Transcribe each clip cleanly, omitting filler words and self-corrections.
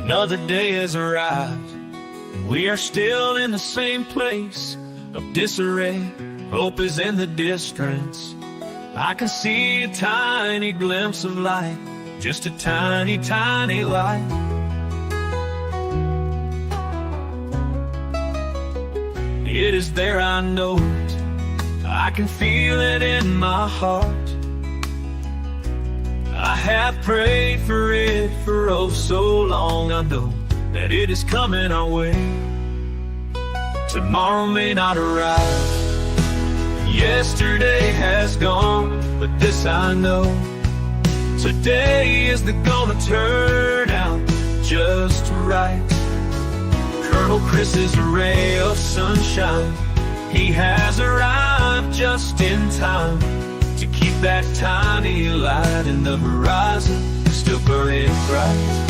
Another day has arrived, and we are still in the same place of disarray. Hope is in the distance. I can see a tiny glimpse of light, just a tiny, tiny light. It is there, I know it. I can feel it in my heart. I have prayed for it for oh so long. I know that it is coming our way. Tomorrow may not arrive. Yesterday has gone, but this I know. Today is gonna turn out just right. Colonel Chris is a ray of sunshine. He has arrived just in time to keep that tiny light in the horizon still burning bright.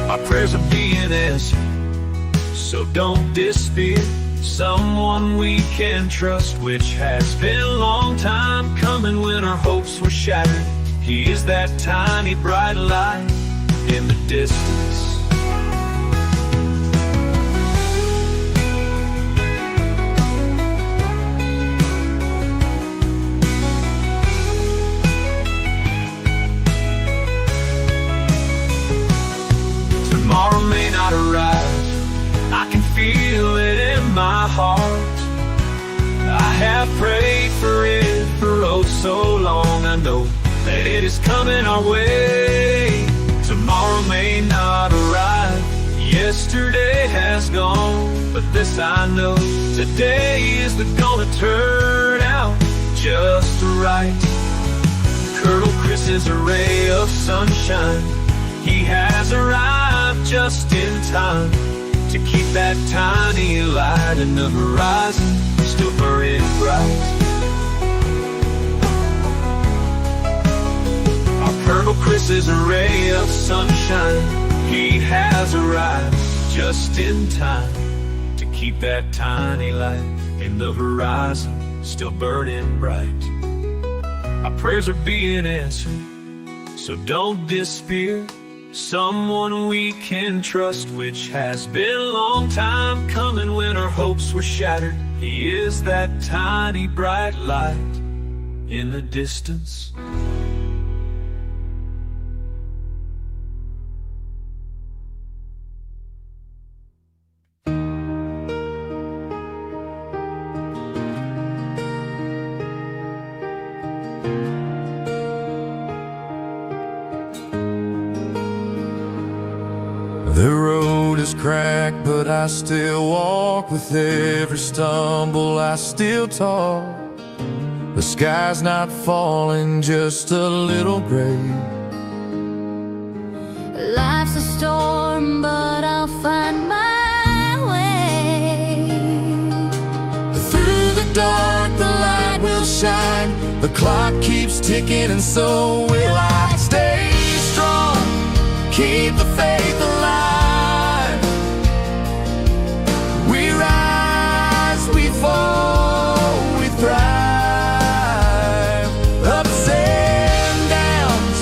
Our prayers are being answered, so don't despair. Someone we can trust, which has been a long time coming when our hopes were shattered. He is that tiny bright light in the distance. Tomorrow may not arrive. I can feel it in my heart. I have prayed for it for oh so long. I know that it is coming our way. Tomorrow may not arrive. Yesterday has gone, but this I know. Today is gonna turn out just right. Colonel Chris is a ray of sunshine. He has arrived just in time to keep that tiny light in the horizon still burning bright. Our Colonel Chris is a ray of sunshine. He has arrived just in time to keep that tiny light in the horizon still burning bright. Our prayers are being answered, so don't despair. Someone we can trust, which has been a long time coming when our hopes were shattered. He is that tiny bright light in the distance. The road is cracked, but I still walk. With every stumble I still talk. The sky's not falling, just a little gray. Life's a storm, but I'll find my way. Through the dark the light will shine. The clock keeps ticking and so will I. Stay strong, keep the faith alive. We rise, we fall, we thrive. Ups and downs,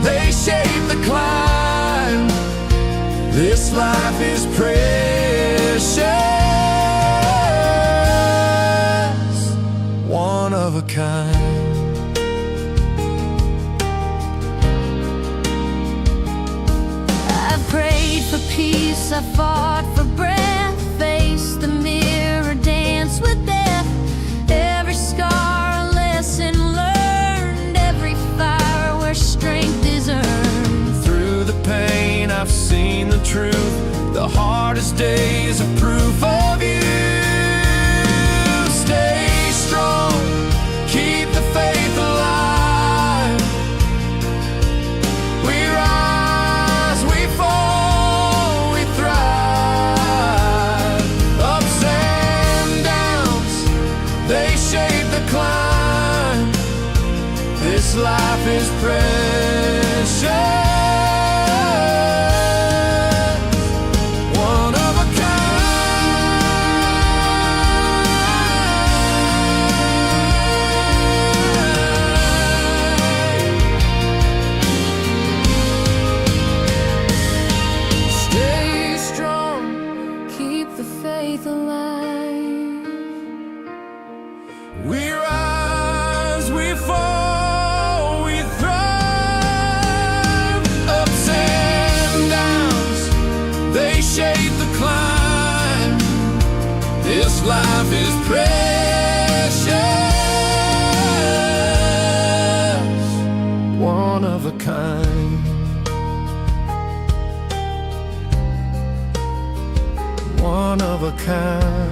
they shape the climb. This life is precious, one of a kind. Peace, I fought for breath, faced the mirror, danced with death. Every scar a lesson learned, every fire where strength is earned. Through the pain I've seen the truth, the hardest days are proof of you. Stay strong, keep the faith alive. We rise, we fall, this life is precious, one of a kind. We rise, we fall, we thrive. Ups and downs, they shape the climb. This life is precious, one of a kind, one of a kind.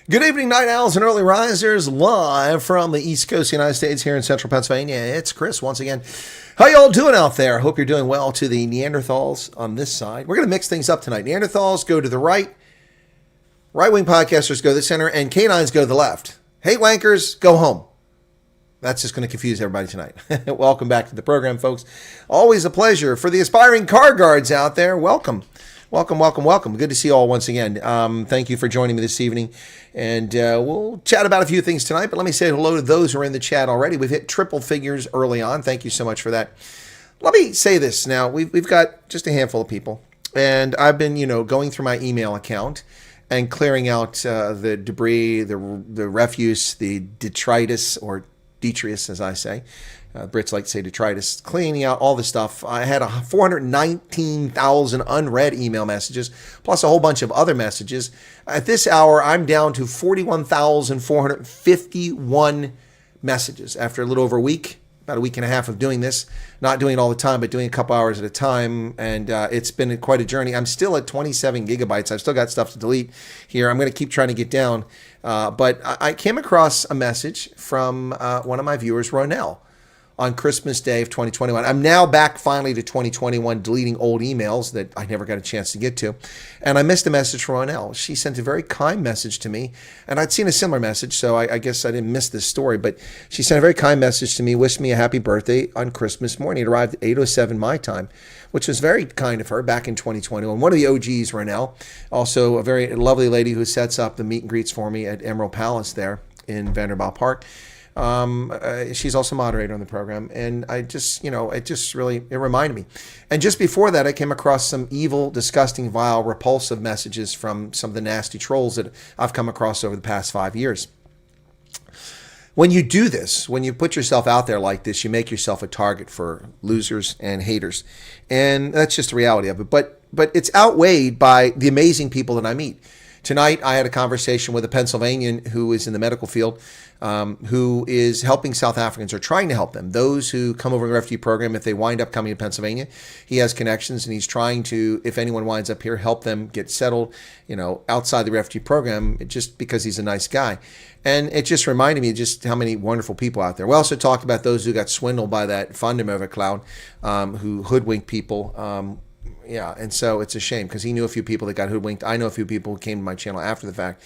Good evening, night owls and early risers, live from the East Coast of the United States here in central Pennsylvania. It's Chris once again. How y'all doing out there? Hope you're doing well. To the Neanderthals on this side. We're going to mix things up tonight. Neanderthals go to the right, right-wing podcasters go to the center, and canines go to the left. Hate wankers, go home. That's just going to confuse everybody tonight. Welcome back to the program, folks. Always a pleasure. For the aspiring car guards out there, welcome. Welcome, welcome, welcome. Good to see you all once again. Thank you for joining me this evening. And we'll chat about a few things tonight, but let me say hello to those who are in the chat already. We've hit triple figures early on. Thank you so much for that. Let me say this now. We've got just a handful of people, and I've been, going through my email account and clearing out the debris, the refuse, the detritus, or detritus, as I say. Brits like to say detritus, cleaning out all the stuff. I had 419,000 unread email messages, plus a whole bunch of other messages. At this hour, I'm down to 41,451 messages after a little over a week, about a week and a half of doing this. Not doing it all the time, but doing a couple hours at a time. And it's been quite a journey. I'm still at 27 gigabytes. I've still got stuff to delete here. I'm going to keep trying to get down. But I came across a message from one of my viewers, Ronell, on Christmas Day of 2021. I'm now back finally to 2021, deleting old emails that I never got a chance to get to. And I missed a message from Ronell. She sent a very kind message to me, and I'd seen a similar message, so I guess I didn't miss this story, but she sent a very kind message to me, wished me a happy birthday on Christmas morning. It arrived at 8:07 my time, which was very kind of her back in 2021. One of the OGs, Ronell, also a very lovely lady who sets up the meet and greets for me at Emerald Palace there in Vanderbilt Park. She's also moderator on the program, and I just, it reminded me. And just before that, I came across some evil, disgusting, vile, repulsive messages from some of the nasty trolls that I've come across over the past 5 years. When you do this, when you put yourself out there like this, you make yourself a target for losers and haters, and that's just the reality of it. But it's outweighed by the amazing people that I meet. Tonight, I had a conversation with a Pennsylvanian who is in the medical field, who is helping South Africans, or trying to help them. Those who come over the refugee program, if they wind up coming to Pennsylvania, he has connections, and he's trying to, if anyone winds up here, help them get settled, outside the refugee program, just because he's a nice guy. And it just reminded me just how many wonderful people out there. We also talked about those who got swindled by that Fundamental clown, who hoodwinked people. Yeah, and so it's a shame because he knew a few people that got hoodwinked. I know a few people who came to my channel after the fact.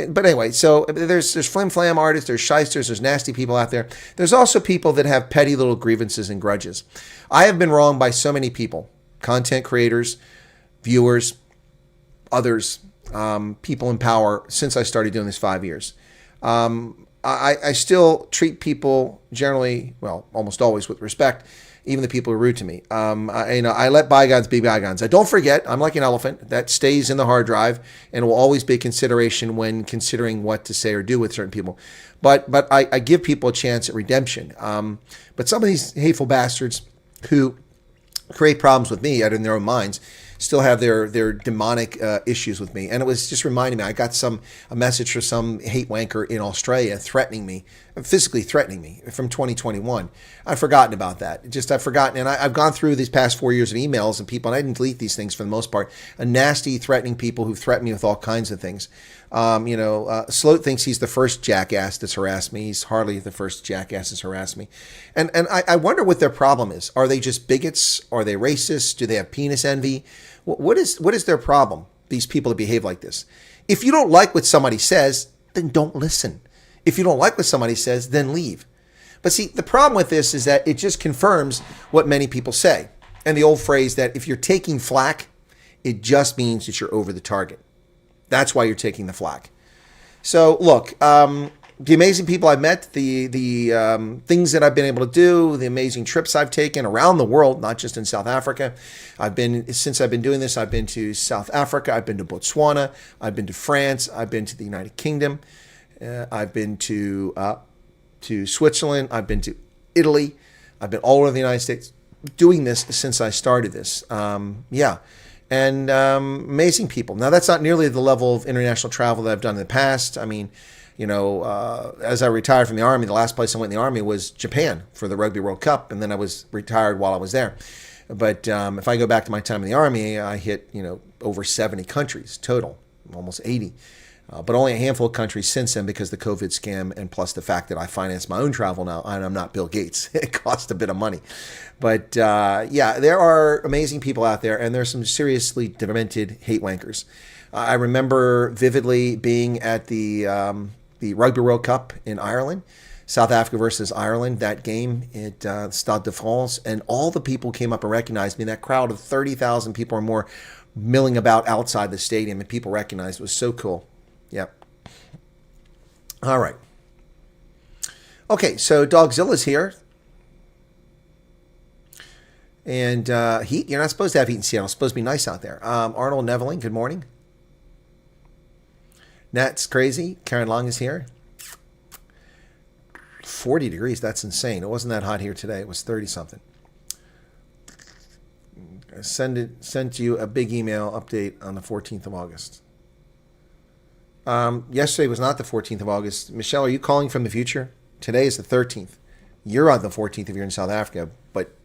But anyway, so there's flim-flam artists, there's shysters, there's nasty people out there. There's also people that have petty little grievances and grudges. I have been wronged by so many people, content creators, viewers, others, people in power, since I started doing this 5 years. I still treat people generally, well, almost always with respect, even the people who are rude to me. I let bygones be bygones. I don't forget, I'm like an elephant that stays in the hard drive and will always be a consideration when considering what to say or do with certain people. But I give people a chance at redemption. But some of these hateful bastards who create problems with me out in their own minds still have their demonic issues with me. And it was just reminding me, I got a message from some hate wanker in Australia threatening me physically threatening me from 2021. I've forgotten about that. I've forgotten. And I've gone through these past 4 years of emails and people, and I didn't delete these things for the most part. A nasty, threatening people who threaten me with all kinds of things. Sloat thinks he's the first jackass that's harassed me. He's hardly the first jackass that's harassed me. And I wonder what their problem is. Are they just bigots? Are they racist? Do they have penis envy? What is their problem, these people that behave like this? If you don't like what somebody says, then don't listen. If you don't like what somebody says, then leave. But see, the problem with this is that it just confirms what many people say. And the old phrase that if you're taking flack, it just means that you're over the target. That's why you're taking the flack. So look, the amazing people I've met, the things that I've been able to do, the amazing trips I've taken around the world, not just in South Africa. Since I've been doing this, I've been to South Africa, I've been to Botswana, I've been to France, I've been to the United Kingdom, I've been to Switzerland, I've been to Italy, I've been all over the United States doing this since I started this. And amazing people. Now, that's not nearly the level of international travel that I've done in the past. I mean, as I retired from the Army, the last place I went in the Army was Japan for the Rugby World Cup, and then I was retired while I was there. But if I go back to my time in the Army, I hit, over 70 countries total, almost 80. But only a handful of countries since then because of the COVID scam and plus the fact that I finance my own travel now and I'm not Bill Gates. It costs a bit of money. But there are amazing people out there and there's some seriously demented hate wankers. I remember vividly being at the Rugby World Cup in Ireland, South Africa versus Ireland, that game at Stade de France, and all the people came up and recognized me. That crowd of 30,000 people or more milling about outside the stadium and people recognized it was so cool. Yep. All right. Okay, so Dogzilla's here. And heat, you're not supposed to have heat in Seattle. It's supposed to be nice out there. Arnold Neveling, good morning. Nat's crazy. Karen Long is here. 40 degrees, that's insane. It wasn't that hot here today. It was 30-something. I sent you a big email update on the 14th of August. Yesterday was not the 14th of August. Michelle, are you calling from the future? Today is the 13th. You're on the 14th if you're in South Africa, but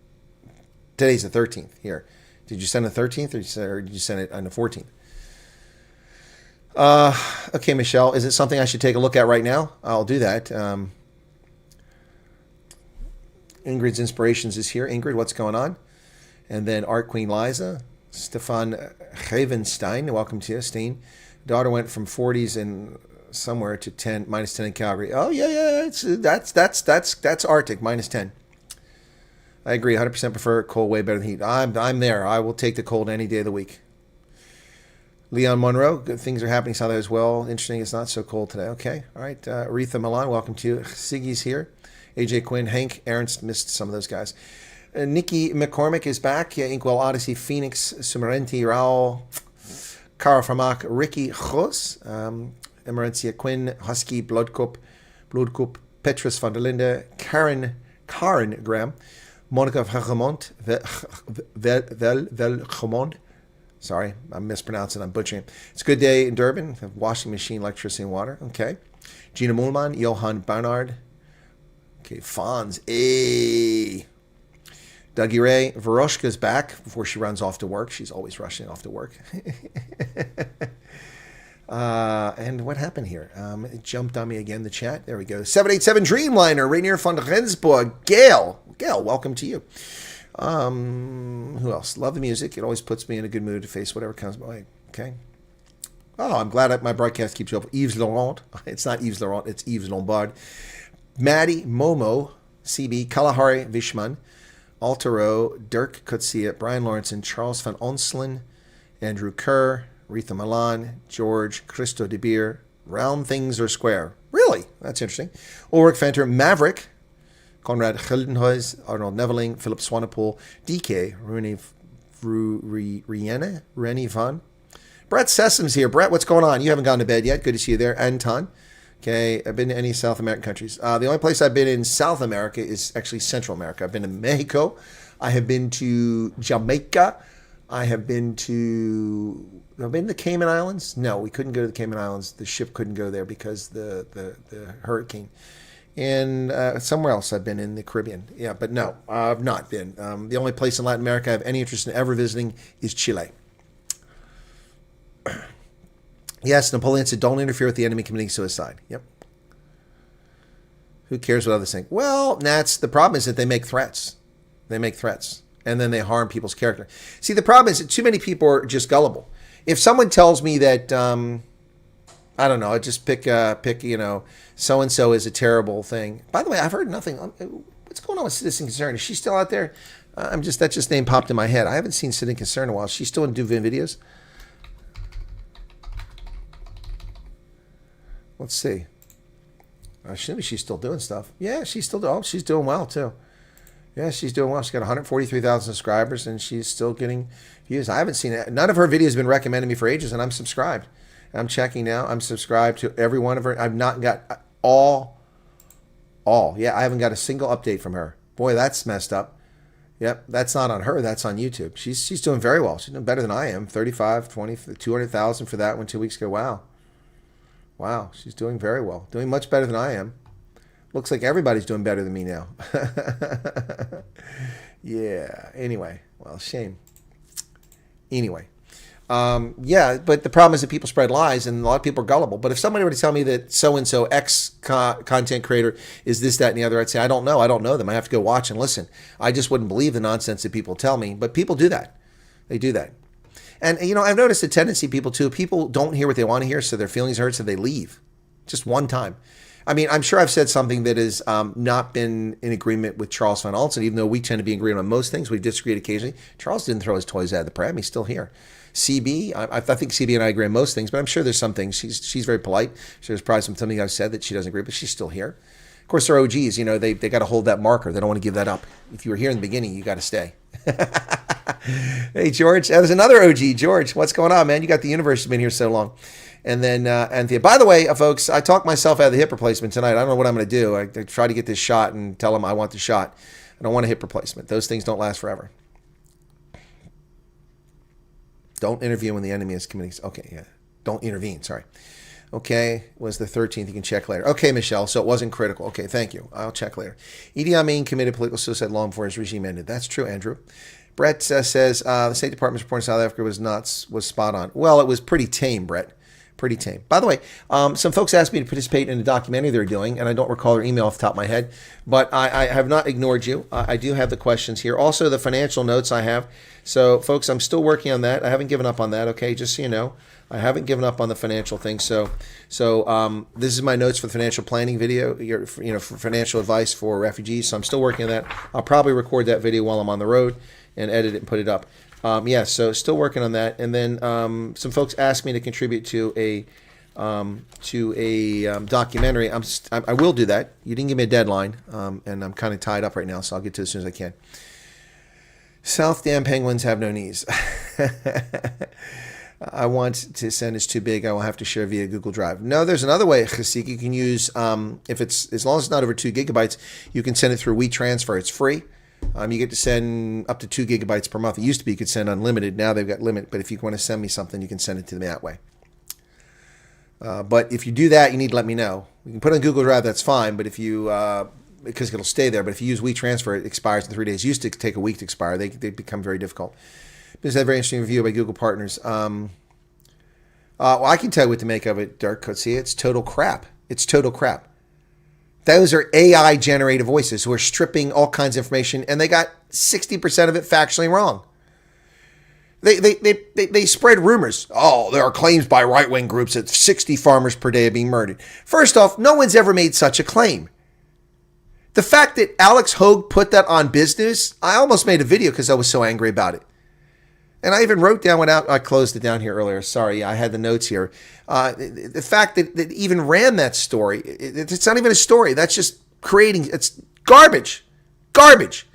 today's the 13th here. Did you send the 13th or did you send it on the 14th? Okay, Michelle, is it something I should take a look at right now? I'll do that. Ingrid's Inspirations is here. Ingrid, what's going on? And then Art Queen Liza, Stefan Havenstein, welcome to you, Steen. Daughter went from 40s and somewhere to -10 in Calgary. Oh yeah, that's Arctic, -10. I agree, 100% prefer cold way better than heat. I'm there. I will take the cold any day of the week. Leon Monroe, good things are happening south there as well. Interesting, it's not so cold today. Okay, all right. Aretha Milan, welcome to you. Siggy's here. AJ Quinn, Hank Ernst, missed some of those guys. Nikki McCormick is back. Inkwell Odyssey, Phoenix, Sumerenti, Raul, Cara Famak, Ricky Jos, Emerencia Quinn, Husky, Bloodcup, Petrus van der Linde, Karen Graham, Monica Vergemont, Velgemont. Sorry, I'm mispronouncing, I'm butchering it. It's a good day in Durban. Washing machine, electricity, and water. Okay. Gina Muhlmann, Johan Barnard. Okay, Fonz. Hey. Dougie Ray. Veroshka's back before she runs off to work. She's always rushing off to work. And what happened here? It jumped on me again, the chat. There we go. 787 Dreamliner, Rainier von Rensburg. Gail, welcome to you. Who else? Love the music. It always puts me in a good mood to face whatever comes my way. Okay. Oh, I'm glad my broadcast keeps you up. Yves Laurent. It's not Yves Laurent. It's Yves Lombard. Maddie, Momo, CB, Kalahari Vishman, Altero, Dirk Kutsia, Brian Lawrenson, Charles van Onselen, Andrew Kerr, Retha Milan, George, Christo de Beer. Round things are square. Really? That's interesting. Ulrich Fenter, Maverick, Conrad Geldenhuis, Arnold Neveling, Philip Swanepoel, DK, Rennie Van. Brett Sessoms here. Brett, what's going on? You haven't gone to bed yet. Good to see you there. Anton. Okay, I've been to any South American countries. The only place I've been in South America is actually Central America. I've been to Mexico. I have been to Jamaica. I've been to the Cayman Islands. No, we couldn't go to the Cayman Islands. The ship couldn't go there because the hurricane. And somewhere else I've been in the Caribbean. Yeah, but no, I've not been. The only place in Latin America I have any interest in ever visiting is Chile. Yes, Napoleon said, don't interfere with the enemy committing suicide. Yep. Who cares what others think? Well, that's the problem, is that they make threats. They make threats. And then they harm people's character. See, the problem is that too many people are just gullible. If someone tells me that, I don't know, I just pick, so-and-so is a terrible thing. By the way, I've heard nothing. What's going on with Citizen Concern? Is she still out there? That just name popped in my head. I haven't seen Citizen Concern in a while. She's still doing videos? Let's see. I assume she's still doing stuff. Yeah, she's doing well, too. Yeah, she's doing well. She's got 143,000 subscribers, and she's still getting views. I haven't seen it. None of her videos have been recommended me for ages, and I'm subscribed. I'm checking now. I'm subscribed to every one of her. I've not got all. Yeah, I haven't got a single update from her. Boy, that's messed up. Yep, that's not on her. That's on YouTube. She's doing very well. She's doing better than I am. 35, 20, 200,000 for that one 2 weeks ago. Wow, she's doing very well. Doing much better than I am. Looks like everybody's doing better than me now. Yeah, anyway. Well, shame. Anyway. Yeah, but the problem is that people spread lies, and a lot of people are gullible. But if somebody were to tell me that so-and-so X content creator is this, that, and the other, I'd say, I don't know. I don't know them. I have to go watch and listen. I just wouldn't believe the nonsense that people tell me. But people do that. They do that. And, I've noticed a tendency, people don't hear what they want to hear, so their feelings hurt, so they leave. Just one time. I mean, I'm sure I've said something that has not been in agreement with Charles Van Alton, even though we tend to be in agreement on most things. We disagreed occasionally. Charles didn't throw his toys out of the pram. He's still here. CB, I think CB and I agree on most things, but I'm sure there's some things. She's very polite. So there's probably something I've said that she doesn't agree, but she's still here. Of course, they're OGs. They got to hold that marker. They don't want to give that up. If you were here in the beginning, you got to stay. Hey, George. There's another OG. George, what's going on, man? You got the universe. You've been here so long. And then Anthea. By the way, folks, I talked myself out of the hip replacement tonight. I don't know what I'm going to do. I try to get this shot and tell them I want the shot. I don't want a hip replacement. Those things don't last forever. Don't intervene when the enemy is committing. Okay, yeah. Don't intervene. Sorry. Okay, was the 13th. You can check later. Okay, Michelle. So it wasn't critical. Okay, thank you. I'll check later. Idi Amin committed political suicide long before his regime ended. That's true, Andrew. Brett says the State Department's report in South Africa was spot on. Well, it was pretty tame, Brett. Pretty tame. By the way, some folks asked me to participate in a documentary they're doing, and I don't recall their email off the top of my head, but I have not ignored you. I do have the questions here. Also, the financial notes I have. So, folks, I'm still working on that. I haven't given up on that, okay? Just so you know. I haven't given up on the financial thing. So this is my notes for the financial planning video, for financial advice for refugees. So I'm still working on that. I'll probably record that video while I'm on the road and edit it and put it up. So still working on that. And then some folks asked me to contribute to a documentary. I will do that. You didn't give me a deadline, and I'm kind of tied up right now, so I'll get to it as soon as I can. South Dam penguins have no knees. I want to send it's too big. I will have to share via Google Drive. No, there's another way, Chasik. You can use, if it's, as long as it's not over 2 gigabytes, you can send it through WeTransfer. It's free. You get to send up to 2 gigabytes per month. It used to be you could send unlimited. Now they've got limit. But if you want to send me something, you can send it to me that way. But if you do that, you need to let me know. You can put it on Google Drive. That's fine. But if you, because it'll stay there. But if you use WeTransfer, it expires in 3 days. It used to take a week to expire. They become very difficult. This is a very interesting review by Google partners. Well, I can tell you what to make of it, Dirk. See, it's total crap. It's total crap. Those are AI-generated voices who are stripping all kinds of information, and they got 60% of it factually wrong. They spread rumors. Oh, there are claims by right-wing groups that 60 farmers per day are being murdered. First off, no one's ever made such a claim. The fact that Alex Hogue put that on business, I almost made a video because I was so angry about it. And I even wrote down I closed it down here earlier. Sorry, I had the notes here. The fact that even ran that story, it's not even a story. That's just it's garbage. Garbage.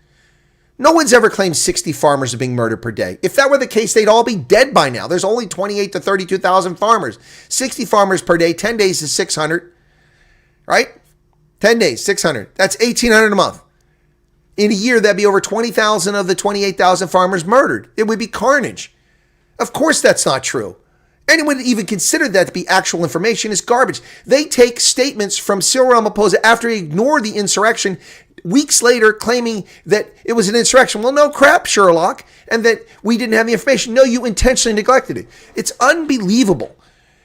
No one's ever claimed 60 farmers are being murdered per day. If that were the case, they'd all be dead by now. There's only 28 to 32,000 farmers. 60 farmers per day, 10 days is 600, right? 10 days, 600. That's 1,800 a month. In a year, that'd be over 20,000 of the 28,000 farmers murdered. It would be carnage. Of course, that's not true. Anyone that even considered that to be actual information is garbage. They take statements from Cyril Ramaphosa after he ignored the insurrection weeks later, claiming that it was an insurrection. Well, no crap, Sherlock, and that we didn't have the information. No, you intentionally neglected it. It's unbelievable.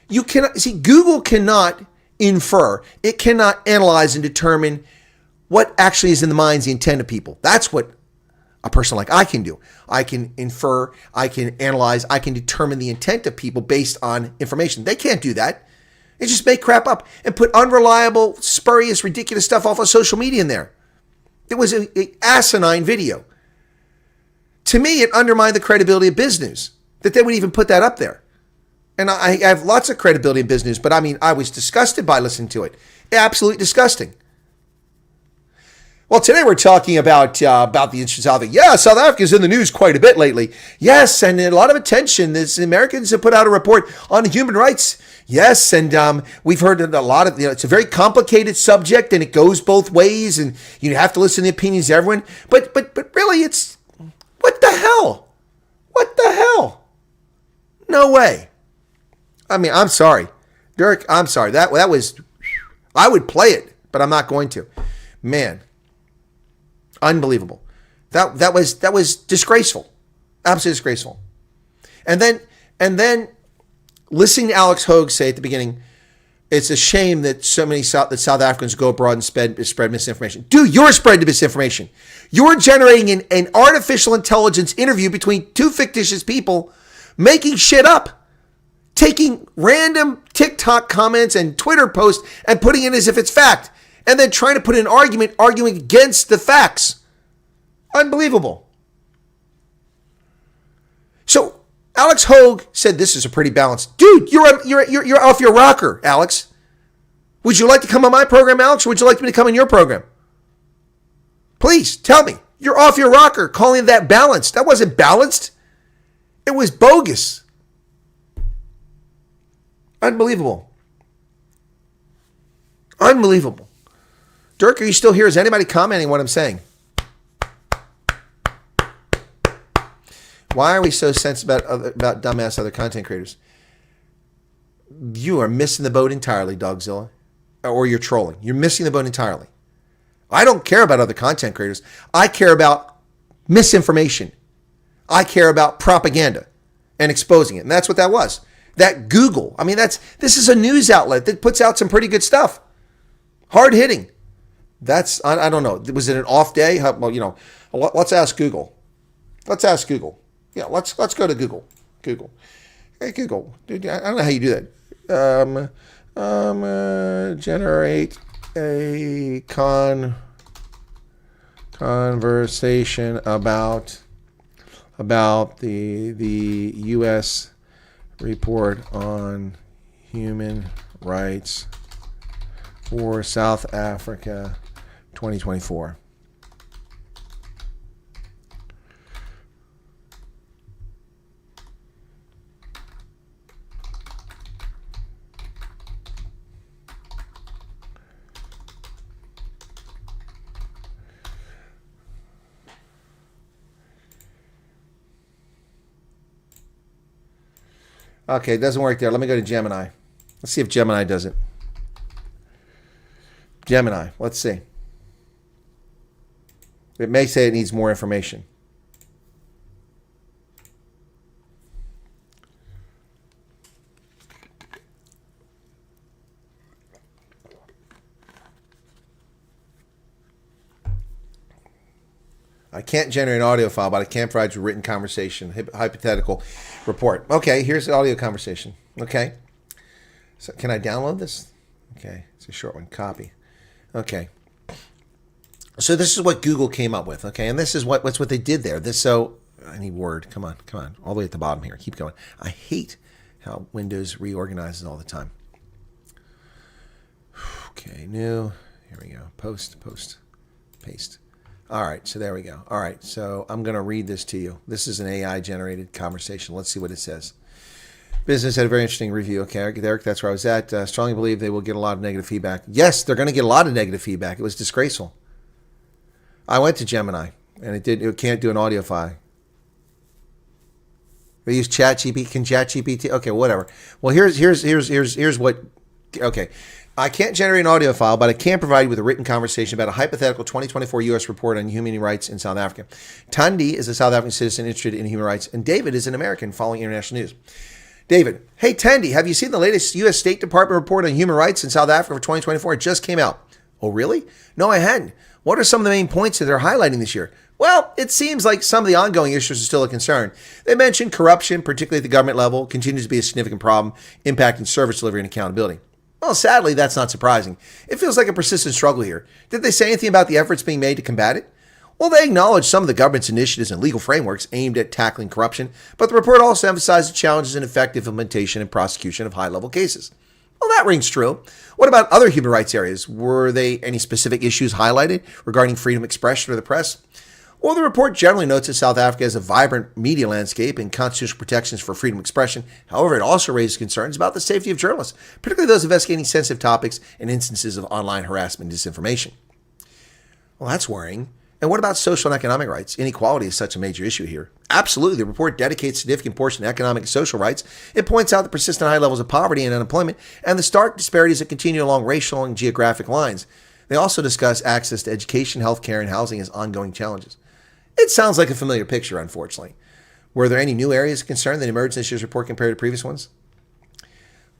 You cannot see, Google cannot infer, it cannot analyze and determine what actually is in the minds, the intent of people. That's what a person like I can do. I can infer, I can analyze, I can determine the intent of people based on information. They can't do that. They just make crap up and put unreliable, spurious, ridiculous stuff off of social media in there. It was an asinine video. To me, it undermined the credibility of business that they would even put that up there. And I have lots of credibility in business, but I mean, I was disgusted by listening to it. Absolutely disgusting. Well, today we're talking about the issues of South Africa. Yeah, South Africa's in the news quite a bit lately. Yes, and a lot of attention. The Americans have put out a report on human rights. Yes, and we've heard a lot of, it's a very complicated subject, and it goes both ways, and you have to listen to the opinions of everyone. But really, it's, what the hell? What the hell? No way. I mean, I'm sorry. Derek, I'm sorry. That was, I would play it, but I'm not going to. Man. Unbelievable. That was disgraceful. Absolutely disgraceful. And then listening to Alex Hogue say at the beginning, it's a shame that so many South Africans go abroad and spread misinformation. Dude, you're spreading misinformation. You're generating an artificial intelligence interview between two fictitious people, making shit up, taking random TikTok comments and Twitter posts and putting it as if it's fact, and then trying to put an argument arguing against the facts. Unbelievable. So Alex Hogue said this is a pretty balanced. Dude, you're off your rocker, Alex. Would you like to come on my program, Alex, or would you like me to come on your program? Please tell me. You're off your rocker calling that balanced. That wasn't balanced. It was bogus. Unbelievable. Unbelievable. Dirk, are you still here? Is anybody commenting what I'm saying? Why are we so sensitive about dumbass other content creators? You are missing the boat entirely, Dogzilla. Or you're trolling. You're missing the boat entirely. I don't care about other content creators. I care about misinformation. I care about propaganda and exposing it. And that's what that was. That Google. I mean, this is a news outlet that puts out some pretty good stuff. Hard hitting. That's, I don't know. Was it an off day? Well, let's ask Google. Let's ask Google. Yeah, let's go to Google. Google. Hey, Google. Dude, I don't know how you do that. Generate a conversation about the U.S. report on human rights for South Africa 2024. Okay, it doesn't work there. Let me go to Gemini. Let's see if Gemini does it. Gemini, let's see. It may say it needs more information. I can't generate an audio file, but I can provide you a written conversation, hypothetical report. Okay, here's the audio conversation. Okay. So can I download this? Okay, it's a short one. Copy. Okay. So this is what Google came up with. Okay, and this is what's what they did there. So I need Word. Come on, all the way at the bottom here. Keep going. I hate how Windows reorganizes all the time. Okay, new. Here we go. Post, paste. All right, so there we go. All right, so I'm going to read this to you. This is an AI-generated conversation. Let's see what it says. Business had a very interesting review. Okay, Eric, that's where I was at. Strongly believe they will get a lot of negative feedback. Yes, they're going to get a lot of negative feedback. It was disgraceful. I went to Gemini, and it can't do an audio file. We use ChatGPT. Can ChatGPT? Okay, whatever. Well, here's what. Okay, I can't generate an audio file, but I can provide you with a written conversation about a hypothetical 2024 U.S. report on human rights in South Africa. Tandy is a South African citizen interested in human rights, and David is an American following international news. David, hey Tandy, have you seen the latest U.S. State Department report on human rights in South Africa for 2024? It just came out. Oh, really? No, I hadn't. What are some of the main points that they're highlighting this year? Well, it seems like some of the ongoing issues are still a concern. They mentioned corruption, particularly at the government level, continues to be a significant problem, impacting service delivery and accountability. Well, sadly, that's not surprising. It feels like a persistent struggle here. Did they say anything about the efforts being made to combat it? Well, they acknowledge some of the government's initiatives and legal frameworks aimed at tackling corruption, but the report also emphasized the challenges in effective implementation and prosecution of high-level cases. Well, that rings true. What about other human rights areas? Were they any specific issues highlighted regarding freedom of expression or the press? Well, the report generally notes that South Africa has a vibrant media landscape and constitutional protections for freedom of expression. However, it also raises concerns about the safety of journalists, particularly those investigating sensitive topics and instances of online harassment and disinformation. Well, that's worrying. And what about social and economic rights? Inequality is such a major issue here. Absolutely, the report dedicates a significant portion to economic and social rights. It points out the persistent high levels of poverty and unemployment and the stark disparities that continue along racial and geographic lines. They also discuss access to education, healthcare, and housing as ongoing challenges. It sounds like a familiar picture, unfortunately. Were there any new areas of concern that emerged in this year's report compared to previous ones?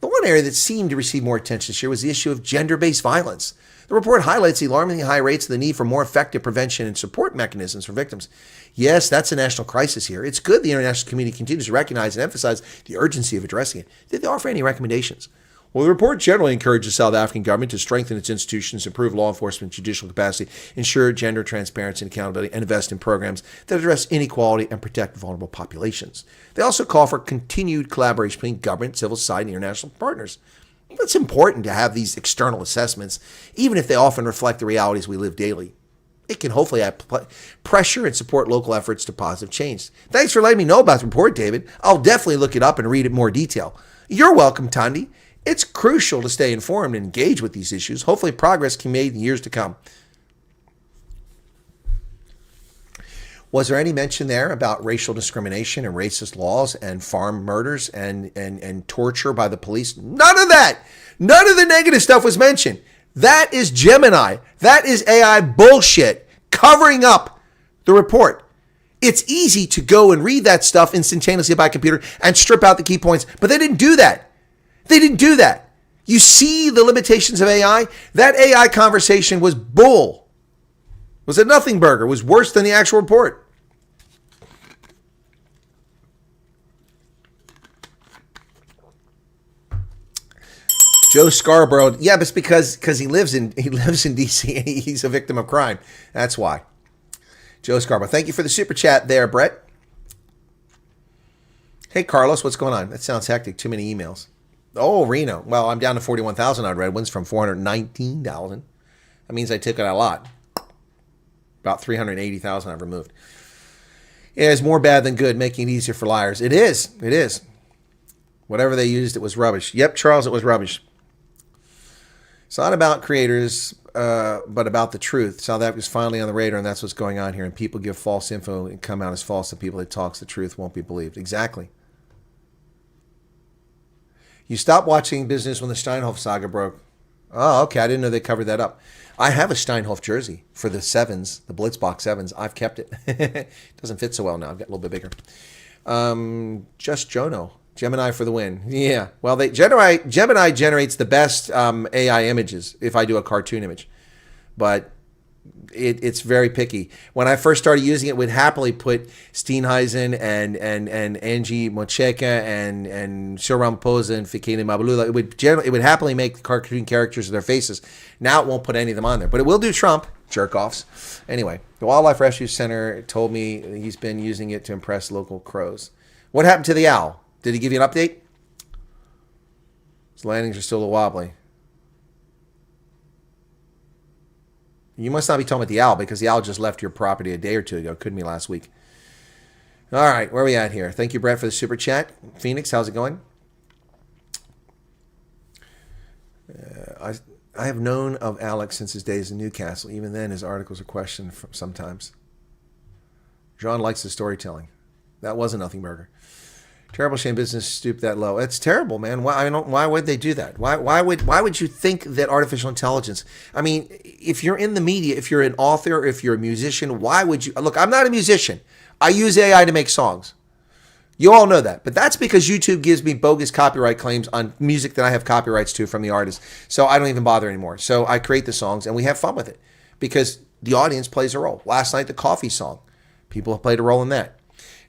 The one area that seemed to receive more attention this year was the issue of gender-based violence. The report highlights the alarmingly high rates of the need for more effective prevention and support mechanisms for victims. Yes, that's a national crisis here. It's good the international community continues to recognize and emphasize the urgency of addressing it. Did they offer any recommendations? Well, the report generally encourages the South African government to strengthen its institutions, improve law enforcement, judicial capacity, ensure gender transparency and accountability, and invest in programs that address inequality and protect vulnerable populations. They also call for continued collaboration between government, civil society, and international partners. It's important to have these external assessments, even if they often reflect the realities we live daily. It can hopefully add pressure and support local efforts to positive change. Thanks for letting me know about the report, David. I'll definitely look it up and read it in more detail. You're welcome, Tandy. It's crucial to stay informed and engage with these issues. Hopefully progress can be made in years to come. Was there any mention there about racial discrimination and racist laws and farm murders and torture by the police? None of that. None of the negative stuff was mentioned. That is Gemini. That is AI bullshit covering up the report. It's easy to go and read that stuff instantaneously by computer and strip out the key points, but they didn't do that. They didn't do that. You see the limitations of AI? That AI conversation was bull. It was a nothing burger. It was worse than the actual report. Joe Scarborough, yeah, but it's because he lives in DC and he's a victim of crime. That's why. Joe Scarborough, thank you for the super chat there, Brett. Hey Carlos, what's going on? That sounds hectic. Too many emails. Oh, Reno. Well, I'm down to 41,000 on red ones from 419,000. That means I took it a lot. About 380,000 I've removed. Yeah, it's more bad than good, making it easier for liars. It is. It is. Whatever they used, it was rubbish. Yep, Charles, it was rubbish. It's not about creators, but about the truth. South Africa's finally on the radar, and that's what's going on here. And people give false info and come out as false. The people that talks the truth won't be believed. Exactly. You stopped watching business when the Steinhoff saga broke. Oh, okay. I didn't know they covered that up. I have a Steinhoff jersey for the sevens, the Blitzbox sevens. I've kept it. It doesn't fit so well now. I've got a little bit bigger. Just Jono. Gemini for the win. Yeah. Well, Gemini generates the best AI images if I do a cartoon image. But it's very picky. When I first started using it, it would happily put Steenhuisen and Angie Mocheka and Showram Posa and Fikile Mabulula. It would happily make the cartoon characters with their faces. Now it won't put any of them on there. But it will do Trump. Jerk-offs. Anyway, the Wildlife Rescue Center told me he's been using it to impress local crows. What happened to the owl? Did he give you an update? His landings are still a little wobbly. You must not be talking about the owl because the owl just left your property a day or two ago. Couldn't be last week. All right, where are we at here? Thank you, Brett, for the super chat. Phoenix, how's it going? I have known of Alex since his days in Newcastle. Even then, his articles are questioned sometimes. John likes the storytelling. That was a nothing burger. Terrible shame business stoop that low. It's terrible, man. Why would they do that? Why would you think that artificial intelligence? I mean, if you're in the media, if you're an author, if you're a musician, why would you? Look, I'm not a musician. I use AI to make songs. You all know that. But that's because YouTube gives me bogus copyright claims on music that I have copyrights to from the artist. So I don't even bother anymore. So I create the songs and we have fun with it because the audience plays a role. Last night, the coffee song. People have played a role in that.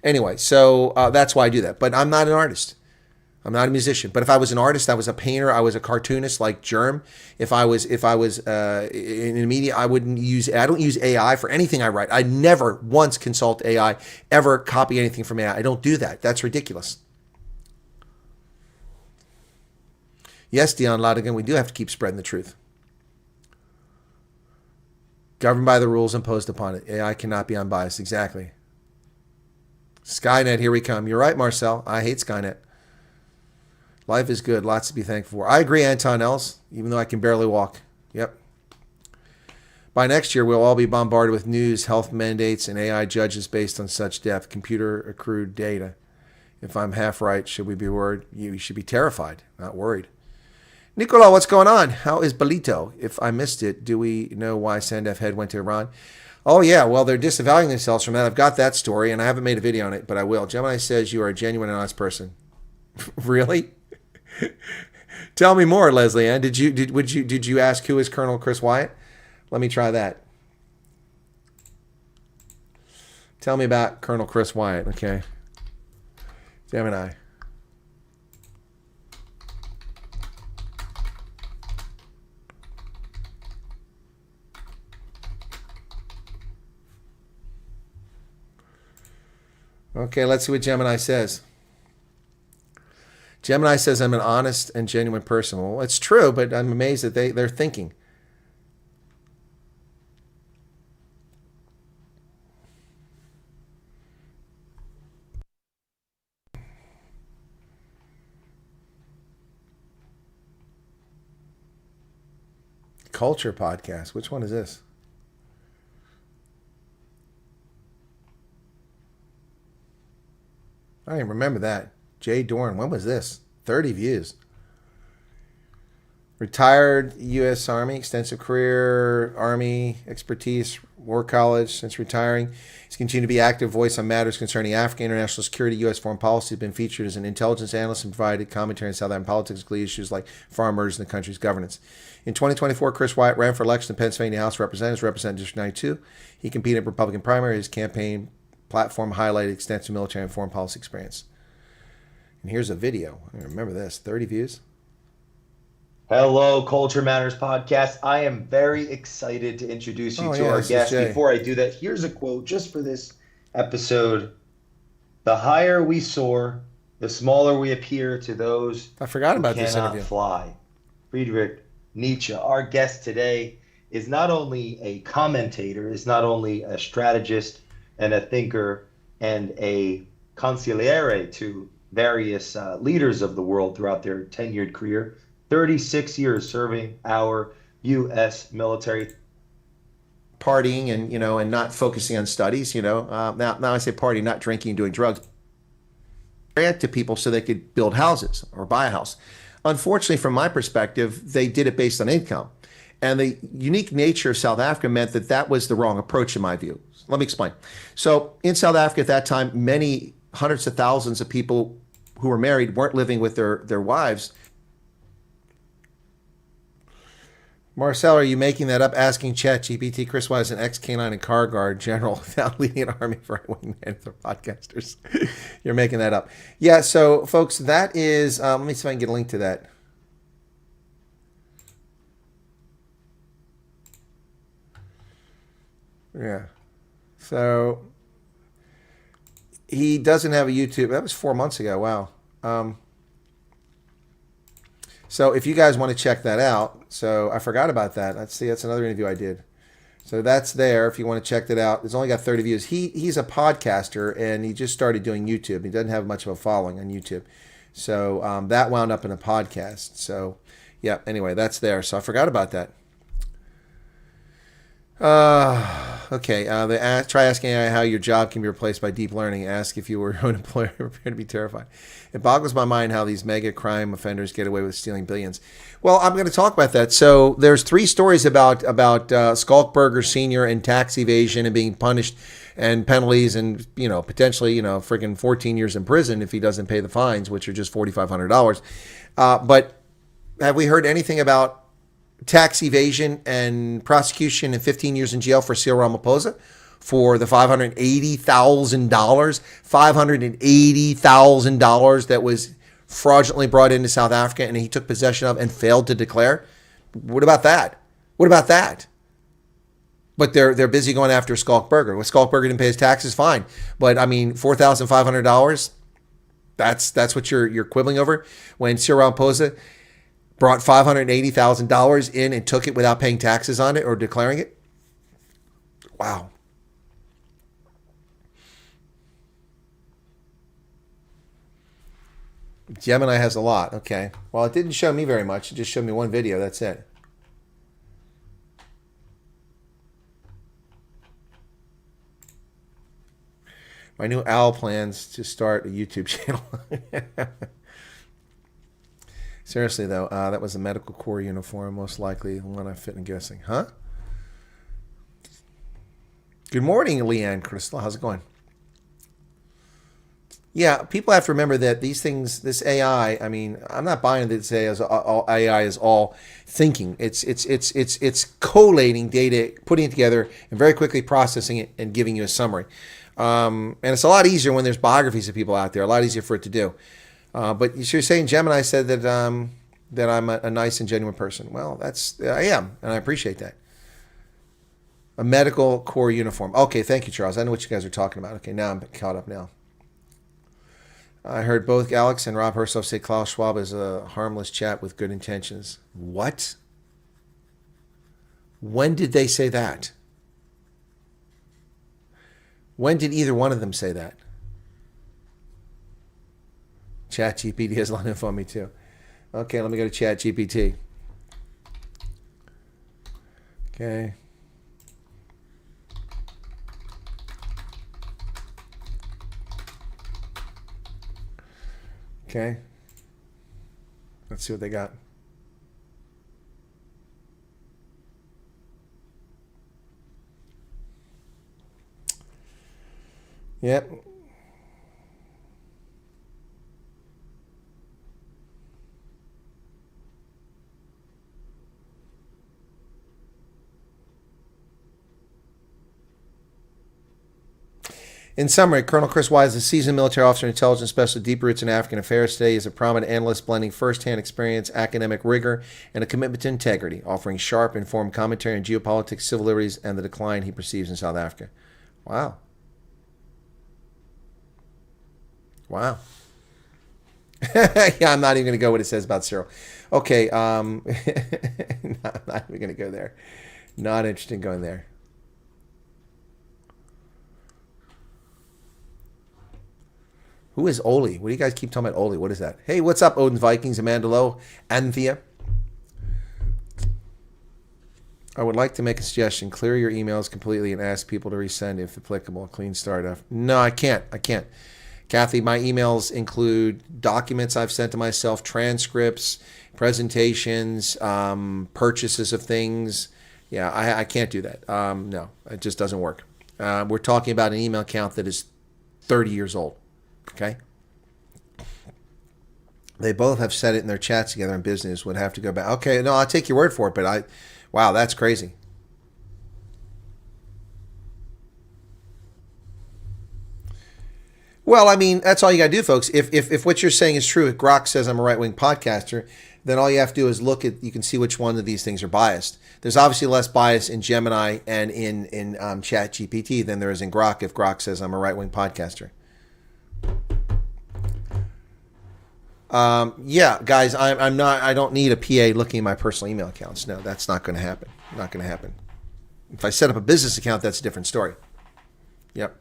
Anyway, so that's why I do that. But I'm not an artist. I'm not a musician. But if I was an artist, I was a painter, I was a cartoonist like Germ. If I was in the media, I don't use AI for anything I write. I never once consult AI, ever copy anything from AI. I don't do that. That's ridiculous. Yes, Dion Lodigan, we do have to keep spreading the truth. Governed by the rules imposed upon it. AI cannot be unbiased. Exactly. Skynet, here we come. You're right, Marcel. I hate Skynet. Life is good. Lots to be thankful for. I agree, Anton Els, even though I can barely walk. Yep. By next year, we'll all be bombarded with news, health mandates, and AI judges based on such depth, computer accrued data. If I'm half right, should we be worried? You should be terrified, not worried. Nicola, what's going on? How is Belito? If I missed it, do we know why Sandef Head went to Iran? Oh, yeah. Well, they're disavowing themselves from that. I've got that story, and I haven't made a video on it, but I will. Gemini says you are a genuine and honest person. Really? Tell me more, Leslie Ann. Did you ask who is Colonel Chris Wyatt? Let me try that. Tell me about Colonel Chris Wyatt, okay? Gemini. Okay, let's see what Gemini says. Gemini says I'm an honest and genuine person. Well, it's true, but I'm amazed that they're thinking. Culture podcast. Which one is this? I don't even remember that. Jay Dorn. When was this? 30 views. Retired U.S. Army, extensive career, Army expertise, war college since retiring. He's continued to be active voice on matters concerning Africa, international security, U.S. foreign policy. Has been featured as an intelligence analyst and provided commentary on South African politics, including issues like farmers and the country's governance. In 2024, Chris Wyatt ran for election in Pennsylvania House of Representatives, representing District 92. He competed in Republican primary. His campaign platform highlighted extensive military and foreign policy experience. And here's a video. I remember this. 30 views. Hello, Culture Matters podcast. I am very excited to introduce you to our guest. Before I do that, here's a quote just for this episode. The higher we soar, the smaller we appear to those I forgot about who this cannot interview. fly. Friedrich Nietzsche, our guest today, is not only a commentator, is not only a strategist and a thinker and a consigliere to various leaders of the world throughout their tenured career. 36 years serving our U.S. military. Partying and not focusing on studies, Now I say party, not drinking and doing drugs. Grant to people so they could build houses or buy a house. Unfortunately, from my perspective, they did it based on income. And the unique nature of South Africa meant that was the wrong approach in my view. Let me explain. So in South Africa at that time, many hundreds of thousands of people who were married weren't living with their wives. Marcel, are you making that up? Asking ChatGPT. Chris Wyatt is an ex-K9 and car guard general without leading an army for right-wing podcasters. You're making that up. Yeah, so folks, that is, let me see if I can get a link to that. Yeah. So he doesn't have a YouTube. That was 4 months ago. Wow. So if you guys want to check that out, so I forgot about that. Let's see, that's another interview I did. So that's there if you want to check that out. It's only got 30 views. He's a podcaster and he just started doing YouTube. He doesn't have much of a following on YouTube. So that wound up in a podcast. So yeah, anyway, that's there. So I forgot about that. Okay. Try asking AI how your job can be replaced by deep learning. Ask if you were an employer, prepare to be terrified. It boggles my mind how these mega crime offenders get away with stealing billions. Well, I'm going to talk about that. So there's 3 stories about Skalkberger Sr. and tax evasion and being punished and penalties and, potentially, freaking 14 years in prison if he doesn't pay the fines, which are just $4,500. But have we heard anything about tax evasion and prosecution and 15 years in jail for Cyril Ramaphosa for the $580,000 that was fraudulently brought into South Africa and he took possession of and failed to declare? What about that? But they're busy going after Skalkberger. Well, Skalkberger didn't pay his taxes, fine. But I mean, $4,500, that's what you're quibbling over when Cyril Ramaphosa brought $580,000 in and took it without paying taxes on it or declaring it? Wow. Gemini has a lot. Okay. Well, it didn't show me very much. It just showed me one video. That's it. My new owl plans to start a YouTube channel. Seriously, though, that was a medical corps uniform, most likely the one I fit in guessing. Huh? Good morning, Leanne Crystal. How's it going? Yeah, people have to remember that these things, this AI, I mean, I'm not buying that this AI is all thinking. It's collating data, putting it together, and very quickly processing it and giving you a summary. And it's a lot easier when there's biographies of people out there, a lot easier for it to do. But you're saying Gemini said that that I'm a nice and genuine person. Well, I am, and I appreciate that. A medical corps uniform. Okay, thank you, Charles. I know what you guys are talking about. Okay, now I'm caught up now. I heard both Alex and Rob Herself say Klaus Schwab is a harmless chap with good intentions. What? When did they say that? When did either one of them say that? ChatGPT has a lot of info on me too. Okay, let me go to ChatGPT. Okay. Okay. Let's see what they got. Yep. In summary, Colonel Chris Wyatt is a seasoned military officer and intelligence specialist, deep roots in African affairs. Today, he is a prominent analyst blending first-hand experience, academic rigor, and a commitment to integrity, offering sharp, informed commentary on geopolitics, civil liberties, and the decline he perceives in South Africa. Wow. Wow. Yeah, I'm not even going to go what it says about Cyril. Okay, not even going to go there. Not interested in going there. Who is Oli? What do you guys keep talking about Oli? What is that? Hey, what's up, Odin Vikings, Amanda Lowe, Anthea? I would like to make a suggestion. Clear your emails completely and ask people to resend if applicable. A clean start. No, I can't. Kathy, my emails include documents I've sent to myself, transcripts, presentations, purchases of things. Yeah, I can't do that. No, it just doesn't work. We're talking about an email account that is 30 years old. Okay? They both have said it in their chats together in business, would have to go back. Okay, no, I'll take your word for it, but wow, that's crazy. Well, I mean, that's all you got to do, folks. If what you're saying is true, if Grok says I'm a right-wing podcaster, then all you have to do is you can see which one of these things are biased. There's obviously less bias in Gemini and in ChatGPT than there is in Grok if Grok says I'm a right-wing podcaster. Yeah, guys, I'm not. I don't need a PA looking at my personal email accounts. No, that's not going to happen. Not going to happen. If I set up a business account, that's a different story. Yep.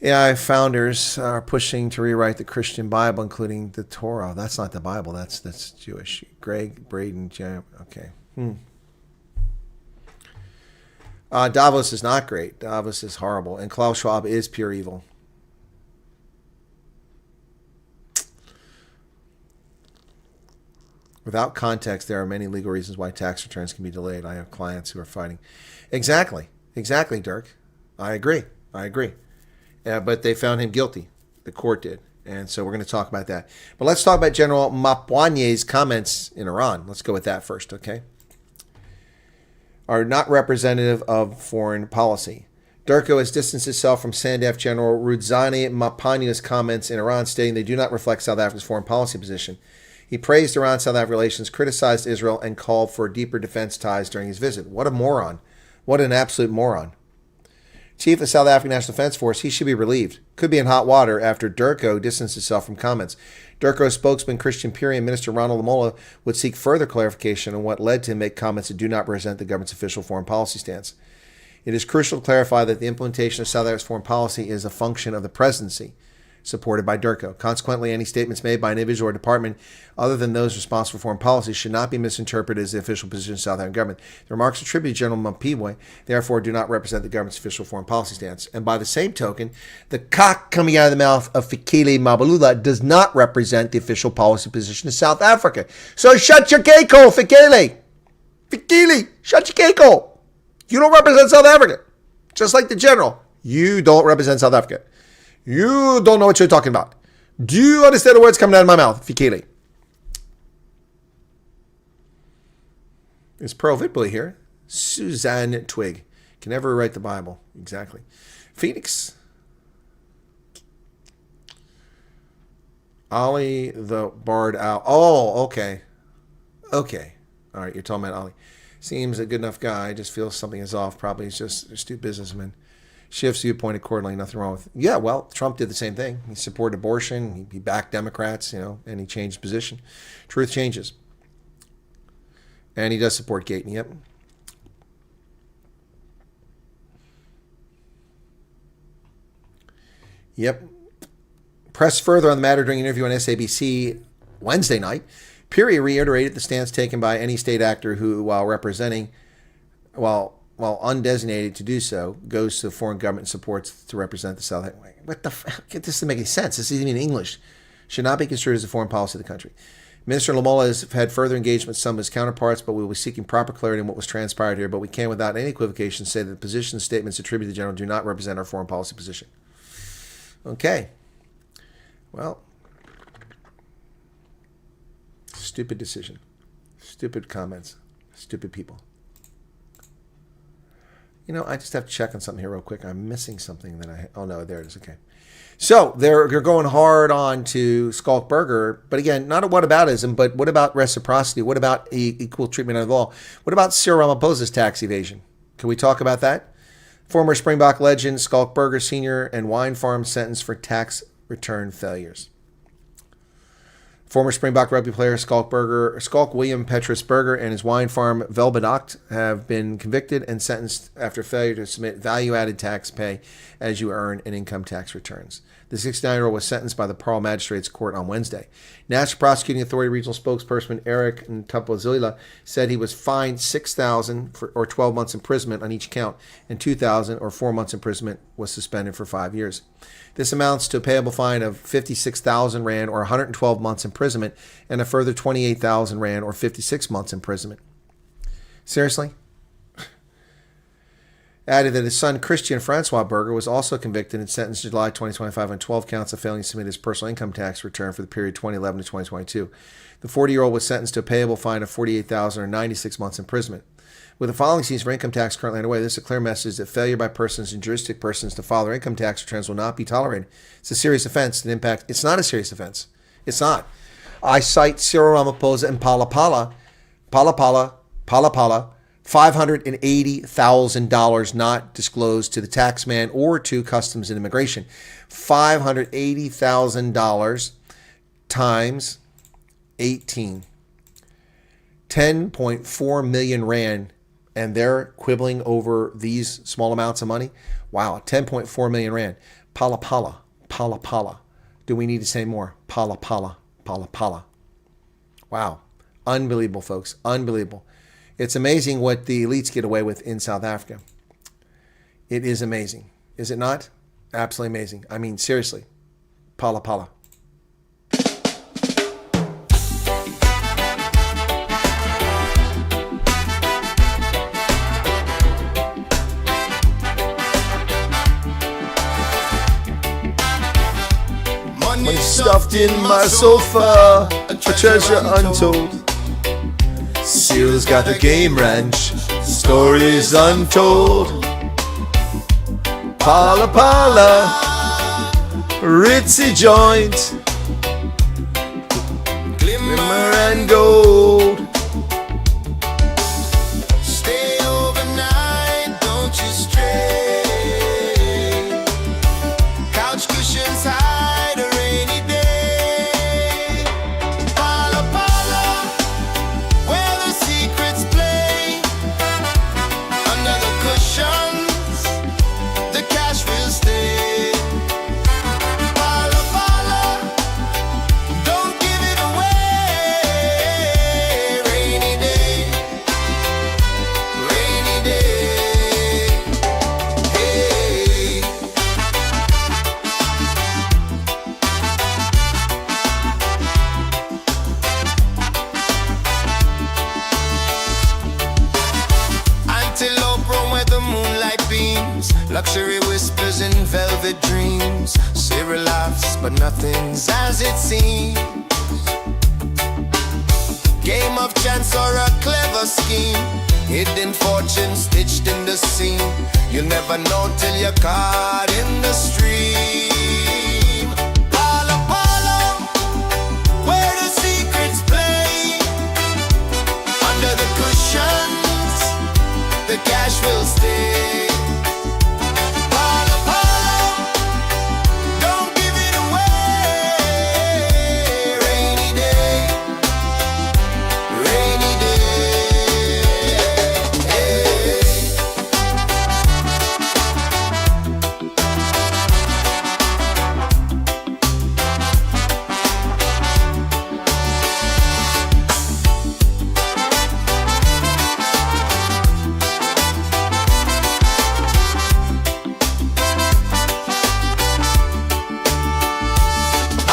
AI founders are pushing to rewrite the Christian Bible, including the Torah. That's not the Bible. That's Jewish. Greg Braden. Okay. Davos is not great. Davos is horrible. And Klaus Schwab is pure evil. Without context, there are many legal reasons why tax returns can be delayed. I have clients who are fighting. Exactly, Dirk. I agree. But they found him guilty. The court did. And so we're going to talk about that. But let's talk about General Mapwanye's comments in Iran. Let's go with that first, okay? Are not representative of foreign policy. Durko has distanced itself from SANDF General Rudzani Mapwanye's comments in Iran, stating they do not reflect South Africa's foreign policy position. He praised Iran-South Africa relations, criticized Israel, and called for deeper defense ties during his visit. What a moron. What an absolute moron. Chief of South African National Defense Force, he should be relieved. Could be in hot water after Durko distanced himself from comments. Durko's spokesman, Christian Puri, and Minister Ronald Lamola would seek further clarification on what led to him make comments that do not represent the government's official foreign policy stance. It is crucial to clarify that the implementation of South Africa's foreign policy is a function of the presidency, supported by Durko. Consequently, any statements made by an individual or department other than those responsible for foreign policy should not be misinterpreted as the official position of the South African government. The remarks attributed to General Mapwanye, therefore, do not represent the government's official foreign policy stance. And by the same token, the cock coming out of the mouth of Fikile Mbalula does not represent the official policy position of South Africa. So shut your cake hole, Fikile! Fikile, shut your cake hole! You don't represent South Africa. Just like the general, you don't represent South Africa. You don't know what you're talking about. Do you understand the words coming out of my mouth, Fikile? It's Pearl Vitbully here. Suzanne Twig. Can never write the Bible. Exactly. Phoenix. Ollie the Barred Owl. Oh, okay. Okay. All right, you're talking about Ollie. Seems a good enough guy. Just feels something is off. Probably he's just a astute businessman. Shifts viewpoint accordingly. Nothing wrong with it. Yeah, well, Trump did the same thing. He supported abortion. He backed Democrats, and he changed position. Truth changes. And he does support Gayton. Yep. Yep. Pressed further on the matter during an interview on SABC Wednesday night, Puri reiterated the stance taken by any state actor who, while undesignated to do so, goes to the foreign government and supports to represent the South. What the fuck? This doesn't make any sense. This isn't even English. Should not be construed as a foreign policy of the country. Minister Lamola has had further engagement with some of his counterparts, but we will be seeking proper clarity on what was transpired here. But we can, without any equivocation, say that the position statements attributed to the general do not represent our foreign policy position. Okay. Well, stupid decision. Stupid comments. Stupid people. I just have to check on something here real quick. I'm missing something that oh no, there it is. Okay. So they're going hard on to Skalkberger, but again, not a whataboutism, but what about reciprocity? What about equal treatment under the law? What about Cyril Ramaphosa's tax evasion? Can we talk about that? Former Springbok legend Skalkberger Sr. and wine farm sentenced for tax return failures. Former Springbok rugby player Skalk William Petrus Berger and his wine farm Velbedacht have been convicted and sentenced after failure to submit value-added tax pay as you earn in income tax returns. The 69-year-old was sentenced by the Paarl Magistrates Court on Wednesday. National Prosecuting Authority Regional Spokesperson Eric Ntapozila said he was fined $6,000 or 12 months imprisonment on each count, and $2,000 or 4 months imprisonment was suspended for 5 years. This amounts to a payable fine of 56,000 Rand or 112 months imprisonment and a further 28,000 Rand or 56 months imprisonment. Seriously? Added that his son Christian Francois Berger was also convicted and sentenced in July 2025 on 12 counts of failing to submit his personal income tax return for the period 2011 to 2022. The 40-year-old was sentenced to a payable fine of 48,000 or 96 months imprisonment. With the following season for income tax currently underway, this is a clear message that failure by persons and juristic persons to file their income tax returns will not be tolerated. It's a serious offense that impacts. It's not a serious offense. It's not. I cite Cyril Ramaphosa and Palapala, $580,000 not disclosed to the taxman or to Customs and Immigration. $580,000 times 18. 10.4 million Rand, and they're quibbling over these small amounts of money. Wow, 10.4 million Rand. Palapala. Do we need to say more? Palapala. Wow. Unbelievable, folks. Unbelievable. It's amazing what the elites get away with in South Africa. It is amazing. Is it not? Absolutely amazing. I mean, seriously. Pala pala. Money Stuffed in my sofa, a treasure untold. Cyril's got the game wrench, stories untold. Pala pala, ritzy joint, glimmer and gold. Stay overnight, don't you stray. Couch cushions hide a rainy day. Pala pala, where the secrets play. Under the cushions, the cash will stay. Pala pala, don't give it away. Rainy day, rainy day. Hey. Antelope roam where the moonlight beams. Luxury whispers in velvet dreams. Sarah laughs, but nothing's as it seems. Game of chance or a clever scheme. Hidden fortune stitched in the seam. You'll never know till you're caught in the stream. Pala pala, where the secrets play. Under the cushions, the cash will stay. Pala pala, don't give it away. Rainy day, rainy day. Hey.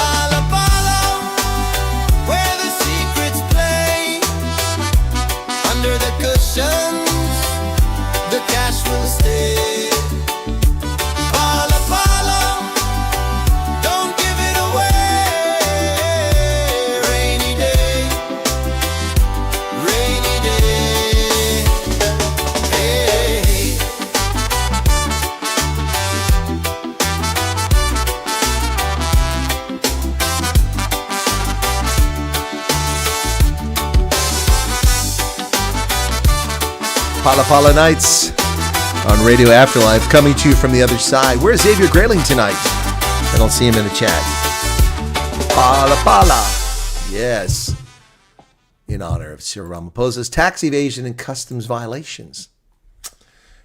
Pala pala, where the secrets play. Under the cushions, the cash will stay. Pala pala, don't give it away. Rainy day, rainy day. Hey. Pala Pala Nights on Radio Afterlife, coming to you from the other side. Where's Xavier Grayling tonight? I don't see him in the chat. Pala Pala. Yes. In honor of Cyril Ramaphosa's tax evasion and customs violations.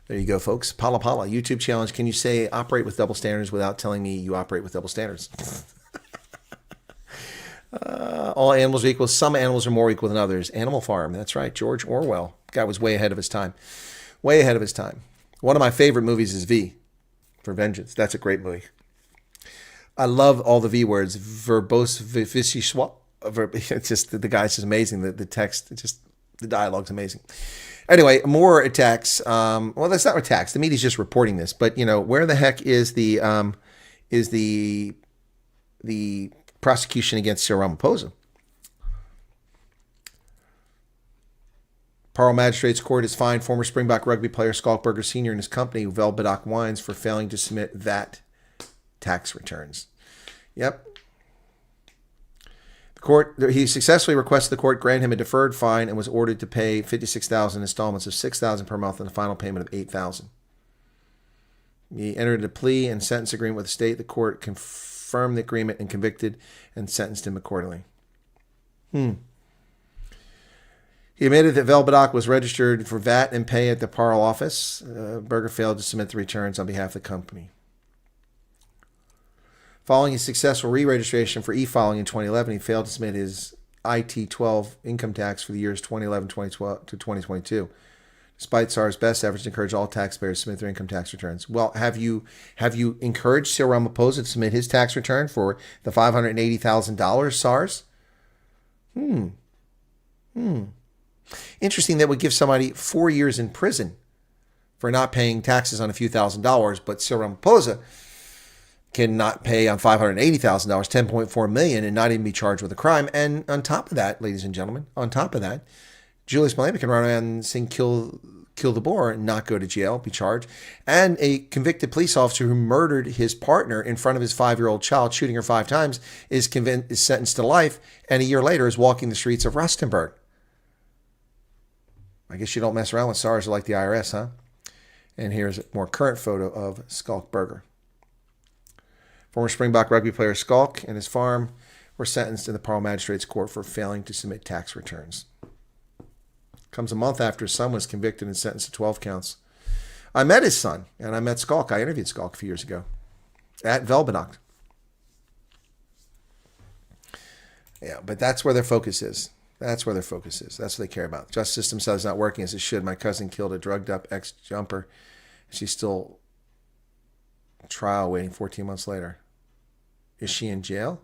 There you go, folks. Pala Pala. YouTube challenge. Can you say operate with double standards without telling me you operate with double standards? All animals are equal. Some animals are more equal than others. Animal Farm. That's right. George Orwell. Guy was way ahead of his time. Way ahead of his time. One of my favorite movies is V for Vengeance. That's a great movie. I love all the V words. Verbose, vicissois. It's just, the guy's just amazing. The text, just, the dialogue's amazing. Anyway, more attacks. Well, that's not attacks. The media's just reporting this. But, you know, where the heck is the prosecution against Cyril Ramaphosa? Parle Magistrates Court has fined former Springbok rugby player Skalkberger Sr. and his company, Velbedock Wines, for failing to submit VAT tax returns. Yep. The court, he successfully requested the court grant him a deferred fine and was ordered to pay 56,000 installments of 6,000 per month and a final payment of 8,000. He entered a plea and sentence agreement with the state. The court confirmed the agreement and convicted and sentenced him accordingly. He admitted that Velbedock was registered for VAT and pay at the Parle office. Berger failed to submit the returns on behalf of the company. Following his successful re-registration for e-filing in 2011, he failed to submit his IT-12 income tax for the years 2011 to 2022. Despite SAR's best efforts to encourage all taxpayers to submit their income tax returns. Well, have you encouraged Cyril Ramaphosa to submit his tax return for the $580,000 SARs? Interesting that would give somebody 4 years in prison for not paying taxes on a few $1,000s, but Cyril Ramaphosa cannot pay on $580,000, $10.4 million, and not even be charged with a crime. And on top of that, ladies and gentlemen, on top of that, Julius Malema can run around and sing "Kill the Boer" and not go to jail, be charged. And a convicted police officer who murdered his partner in front of his 5-year-old child, shooting her 5 times, is sentenced to life, and a year later is walking the streets of Rustenburg. I guess you don't mess around with SARS like the IRS, huh? And here's a more current photo of Skulk Burger. Former Springbok rugby player Skulk and his farm were sentenced in the Parle Magistrates Court for failing to submit tax returns. Comes a month after his son was convicted and sentenced to 12 counts. I met his son, and I met Skulk. I interviewed Skulk a few years ago at Velbenocht. Yeah, but that's where their focus is. That's where their focus is. That's what they care about. Justice system says it's not working as it should. My cousin killed a drugged-up ex-jumper. She's still trial waiting 14 months later. Is she in jail?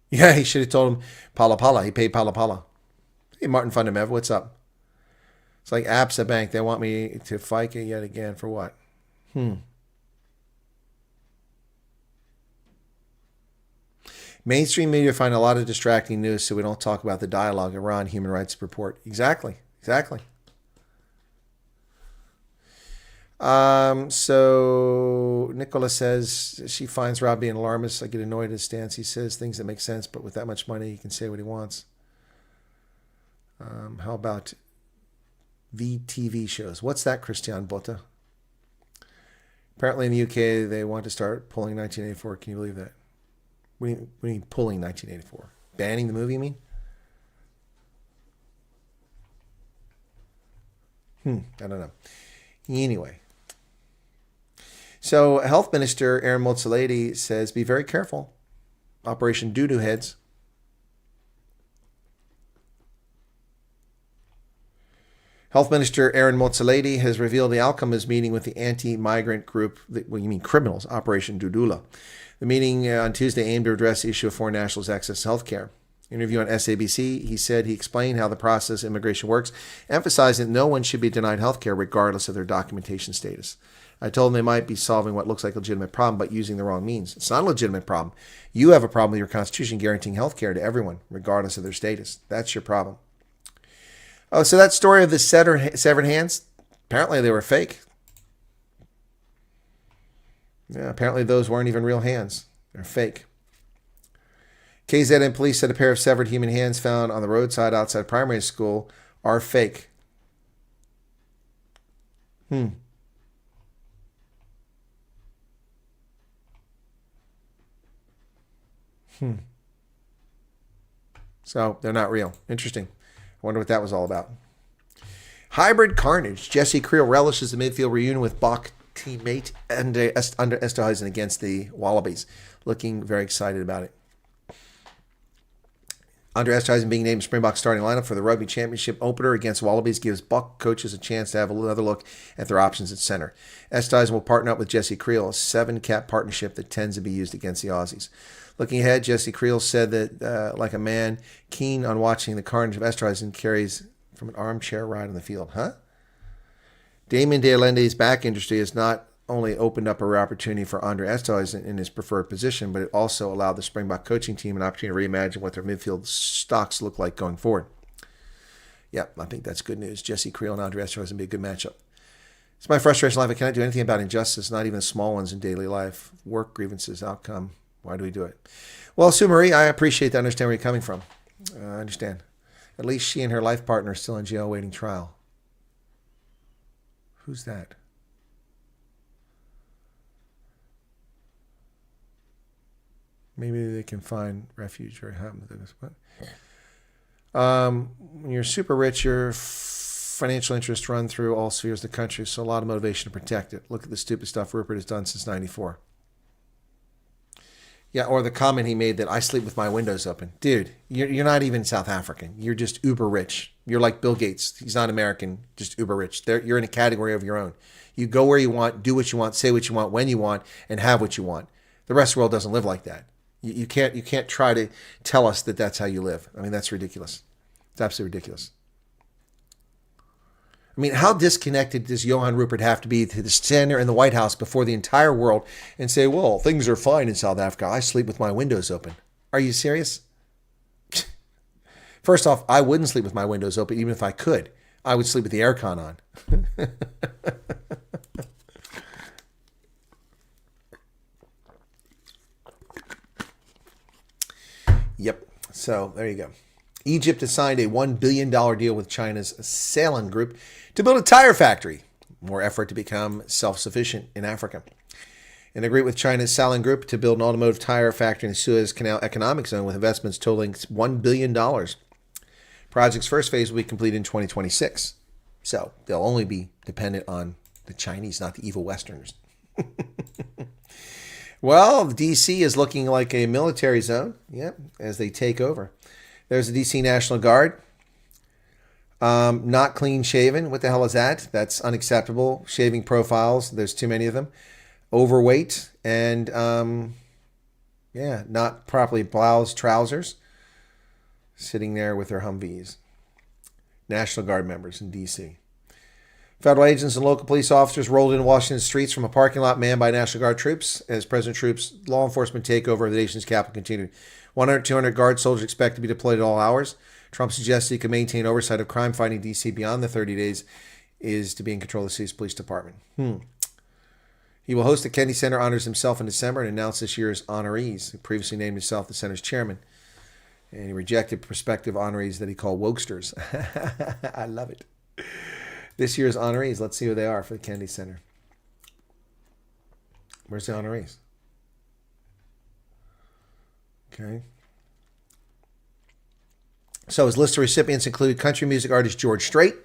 Yeah, he should have told him Pala Pala. He paid Pala Pala. Hey, Martin Fundamev, what's up? It's like Absa Bank. They want me to FICA yet again for what? Mainstream media find a lot of distracting news, so we don't talk about the dialogue. Iran Human Rights Report. Exactly. So Nicola says she finds Rob being alarmist. I get annoyed at his stance. He says things that make sense, but with that much money, he can say what he wants. How about VTV shows? What's that, Christian Botta? Apparently in the UK, they want to start pulling 1984. Can you believe that? What do you mean pulling 1984? Banning the movie, you mean? I don't know. Anyway. So Health Minister Aaron Motsoaledi says, be very careful. Operation Doo-Doo Heads. Health Minister Aaron Motsoaledi has revealed the outcome of his meeting with the anti-migrant group, criminals, Operation Dudula. The meeting on Tuesday aimed to address the issue of foreign nationals' access to health care. Interview on SABC, he said he explained how the process of immigration works, emphasizing that no one should be denied health care regardless of their documentation status. I told them they might be solving what looks like a legitimate problem, but using the wrong means. It's not a legitimate problem. You have a problem with your constitution guaranteeing health care to everyone, regardless of their status. That's your problem. Oh, so that story of the severed hands, apparently they were fake. Yeah, apparently those weren't even real hands. They're fake. KZN police said a pair of severed human hands found on the roadside outside primary school are fake. So they're not real. Interesting. I wonder what that was all about. Hybrid carnage. Jesse Creel relishes the midfield reunion with Bach teammate under Esterhuizen against the Wallabies. Looking very excited about it. Andre Esterhuizen being named Springbok starting lineup for the Rugby Championship opener against Wallabies gives Buck coaches a chance to have another look at their options at center. Esterhuizen will partner up with Jesse Creel, a 7-cap partnership that tends to be used against the Aussies. Looking ahead, Jesse Creel said that, like a man keen on watching the carnage of Esterhuizen carries from an armchair ride on the field. Huh? Damien de Allende's back industry has not only opened up a rare opportunity for Andre Esterhuizen in his preferred position, but it also allowed the Springbok coaching team an opportunity to reimagine what their midfield stocks look like going forward. Yeah, I think that's good news. Jesse Creel and Andre Esterhuizen would be a good matchup. It's my frustration in life. I cannot do anything about injustice, not even small ones in daily life. Work, grievances, outcome. Why do we do it? Well, Sue Marie, I appreciate that. I understand where you're coming from. I understand. At least she and her life partner are still in jail waiting trial. Who's that? Maybe they can find refuge or happen to this. When you're super rich, your financial interests run through all spheres of the country, so a lot of motivation to protect it. Look at the stupid stuff Rupert has done since '94. Yeah, or the comment he made that I sleep with my windows open. Dude, you're not even South African. You're just uber rich. You're like Bill Gates. He's not American, just uber rich. You're in a category of your own. You go where you want, do what you want, say what you want, when you want, and have what you want. The rest of the world doesn't live like that. You can't try to tell us that that's how you live. I mean, that's ridiculous. It's absolutely ridiculous. I mean, how disconnected does Johann Rupert have to be to stand there in the White House before the entire world and say, well, things are fine in South Africa. I sleep with my windows open. Are you serious? First off, I wouldn't sleep with my windows open even if I could. I would sleep with the aircon on. Yep. So there you go. Egypt has signed a $1 billion deal with China's Salon Group to build a tire factory. More effort to become self-sufficient in Africa. And agreed with China's Salon Group to build an automotive tire factory in the Suez Canal Economic Zone with investments totaling $1 billion. Project's first phase will be completed in 2026. So they'll only be dependent on the Chinese, not the evil Westerners. Well, D.C. is looking like a military zone, as they take over. There's the D.C. National Guard. Not clean shaven. What the hell is that? That's unacceptable. Shaving profiles. There's too many of them. Overweight and, not properly bloused trousers. Sitting there with their Humvees. National Guard members in D.C. Federal agents and local police officers rolled into Washington streets from a parking lot manned by National Guard troops as President Trump's law enforcement takeover of the nation's capital continued. 100, 200 Guard soldiers expect to be deployed at all hours. Trump suggested he could maintain oversight of crime fighting D.C. beyond the 30 days is to be in control of the city's police department. He will host the Kennedy Center Honors himself in December and announce this year's honorees. He previously named himself the center's chairman. And he rejected prospective honorees that he called wokesters. I love it. This year's honorees, let's see who they are for the Kennedy Center. Where's the honorees? Okay. So his list of recipients included country music artist George Strait,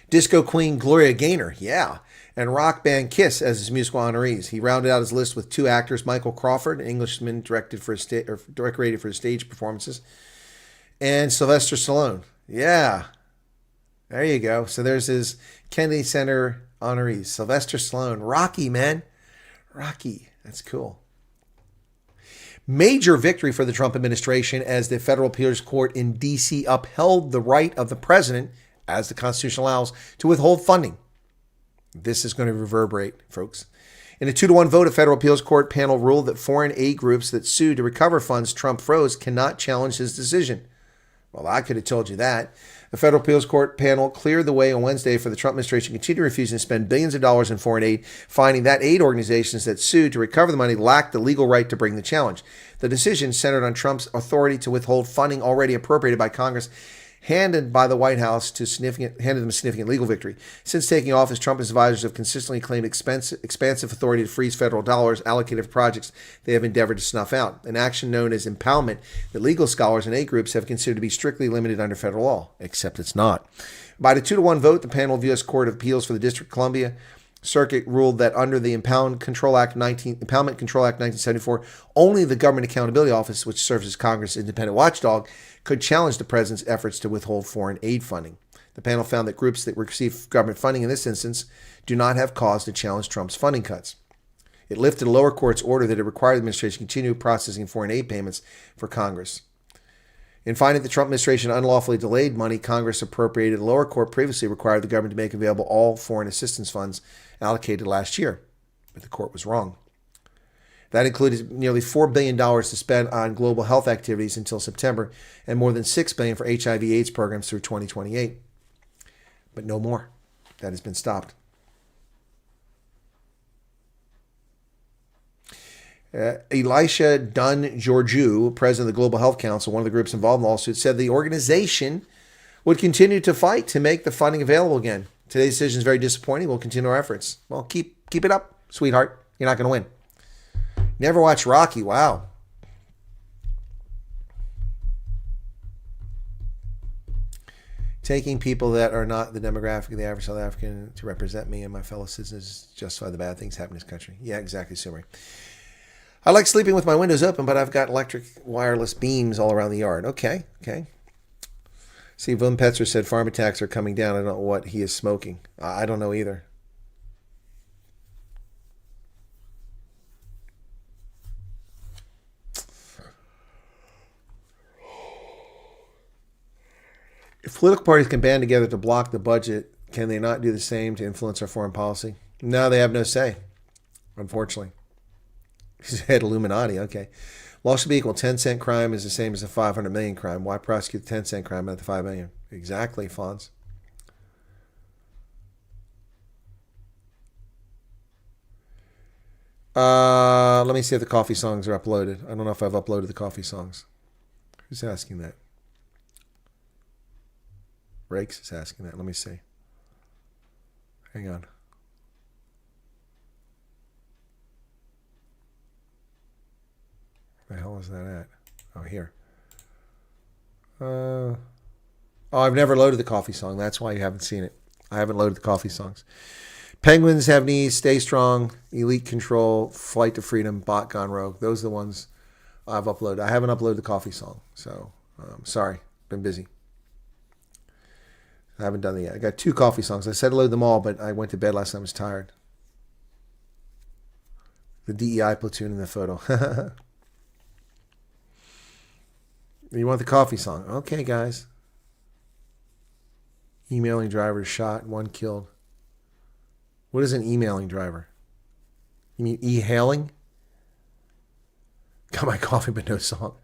disco queen Gloria Gaynor, and rock band Kiss as his musical honorees. He rounded out his list with two actors, Michael Crawford, an Englishman decorated for his stage performances, and Sylvester Stallone. There you go. So there's his Kennedy Center honorees. Sylvester Stallone. Rocky, man. Rocky. That's cool. Major victory for the Trump administration as the federal appeals court in D.C. upheld the right of the president, as the Constitution allows, to withhold funding. This is going to reverberate, folks. In a 2-1 vote, a federal appeals court panel ruled that foreign aid groups that sued to recover funds Trump froze cannot challenge his decision. Well, I could have told you that. The federal appeals court panel cleared the way on Wednesday for the Trump administration to continue refusing to spend billions of dollars in foreign aid, finding that aid organizations that sued to recover the money lacked the legal right to bring the challenge. The decision centered on Trump's authority to withhold funding already appropriated by Congress, handed by the White House handed them a significant legal victory. Since taking office, Trump's advisors have consistently claimed expansive authority to freeze federal dollars allocated for projects they have endeavored to snuff out, an action known as impoundment that legal scholars and aid groups have considered to be strictly limited under federal law, except it's not. By the 2-1 vote, the panel of the U.S. Court of Appeals for the District of Columbia Circuit ruled that under the Impoundment Control Act 1974, only the Government Accountability Office, which serves as Congress' independent watchdog, could challenge the president's efforts to withhold foreign aid funding. The panel found that groups that receive government funding in this instance do not have cause to challenge Trump's funding cuts. It lifted a lower court's order that it required the administration to continue processing foreign aid payments for Congress. In finding the Trump administration unlawfully delayed money Congress appropriated, the lower court previously required the government to make available all foreign assistance funds allocated last year, but the court was wrong. That included nearly $4 billion to spend on global health activities until September and more than $6 billion for HIV/AIDS programs through 2028. But no more. That has been stopped. Elisha Dunn-Georgiou, president of the Global Health Council, one of the groups involved in the lawsuit, said the organization would continue to fight to make the funding available again. Today's decision is very disappointing. We'll continue our efforts. Well, keep it up, sweetheart. You're not going to win. Never watched Rocky. Wow. Taking people that are not the demographic of the average South African to represent me and my fellow citizens justify the bad things happening in this country. Yeah, exactly, Summary. I like sleeping with my windows open, but I've got electric wireless beams all around the yard. Okay. See, Vim Petzer said farm attacks are coming down. I don't know what he is smoking. I don't know either. If political parties can band together to block the budget, can they not do the same to influence our foreign policy? No, they have no say, unfortunately. He said Illuminati, okay. Law should be equal. 10-cent crime is the same as a 500 million crime. Why prosecute the 10-cent crime, not the 5 million? Exactly, Fonz. Let me see if the coffee songs are uploaded. I don't know if I've uploaded the coffee songs. Who's asking that? Rakes is asking that. Let me see. Hang on. Where the hell is that at? Oh, here. Oh, I've never loaded the coffee song. That's why you haven't seen it. I haven't loaded the coffee songs. Penguins have knees. Stay strong. Elite control. Flight to freedom. Bot gone rogue. Those are the ones I've uploaded. I haven't uploaded the coffee song. So, sorry. Been busy. I haven't done it yet. I got 2 coffee songs. I said load them all, but I went to bed last night. I was tired. The DEI platoon in the photo. You want the coffee song? Okay, guys. Emailing driver shot, 1 killed. What is an emailing driver? You mean e-hailing? Got my coffee, but no song.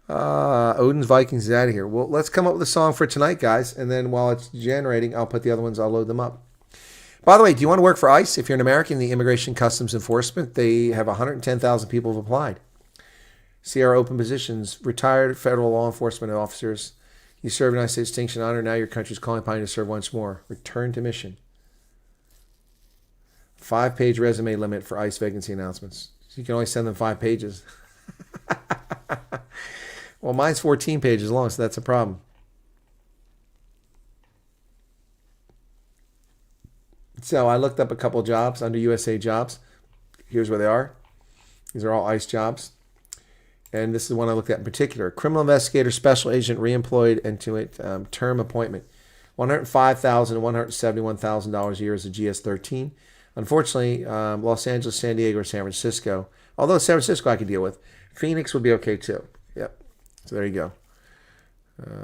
Odin's Vikings is out of here. Well, let's come up with a song for tonight, guys. And then while it's generating, I'll put the other ones, I'll load them up. By the way, do you want to work for ICE? If you're an American, the Immigration Customs Enforcement, they have 110,000 people have applied. See our open positions. Retired federal law enforcement officers. You serve United States distinction and honor. Now your country's calling upon you to serve once more. Return to mission. 5-page resume limit for ICE vacancy announcements. So you can only send them 5 pages. Well, mine's 14 pages long, so that's a problem. So I looked up a couple jobs under USA Jobs. Here's where they are. These are all ICE jobs. And this is one I looked at in particular. Criminal investigator, special agent, reemployed into a term appointment. $105,000 to $171,000 a year as a GS-13. Unfortunately, Los Angeles, San Diego, or San Francisco. Although San Francisco I could deal with. Phoenix would be okay too. Yep. So there you go.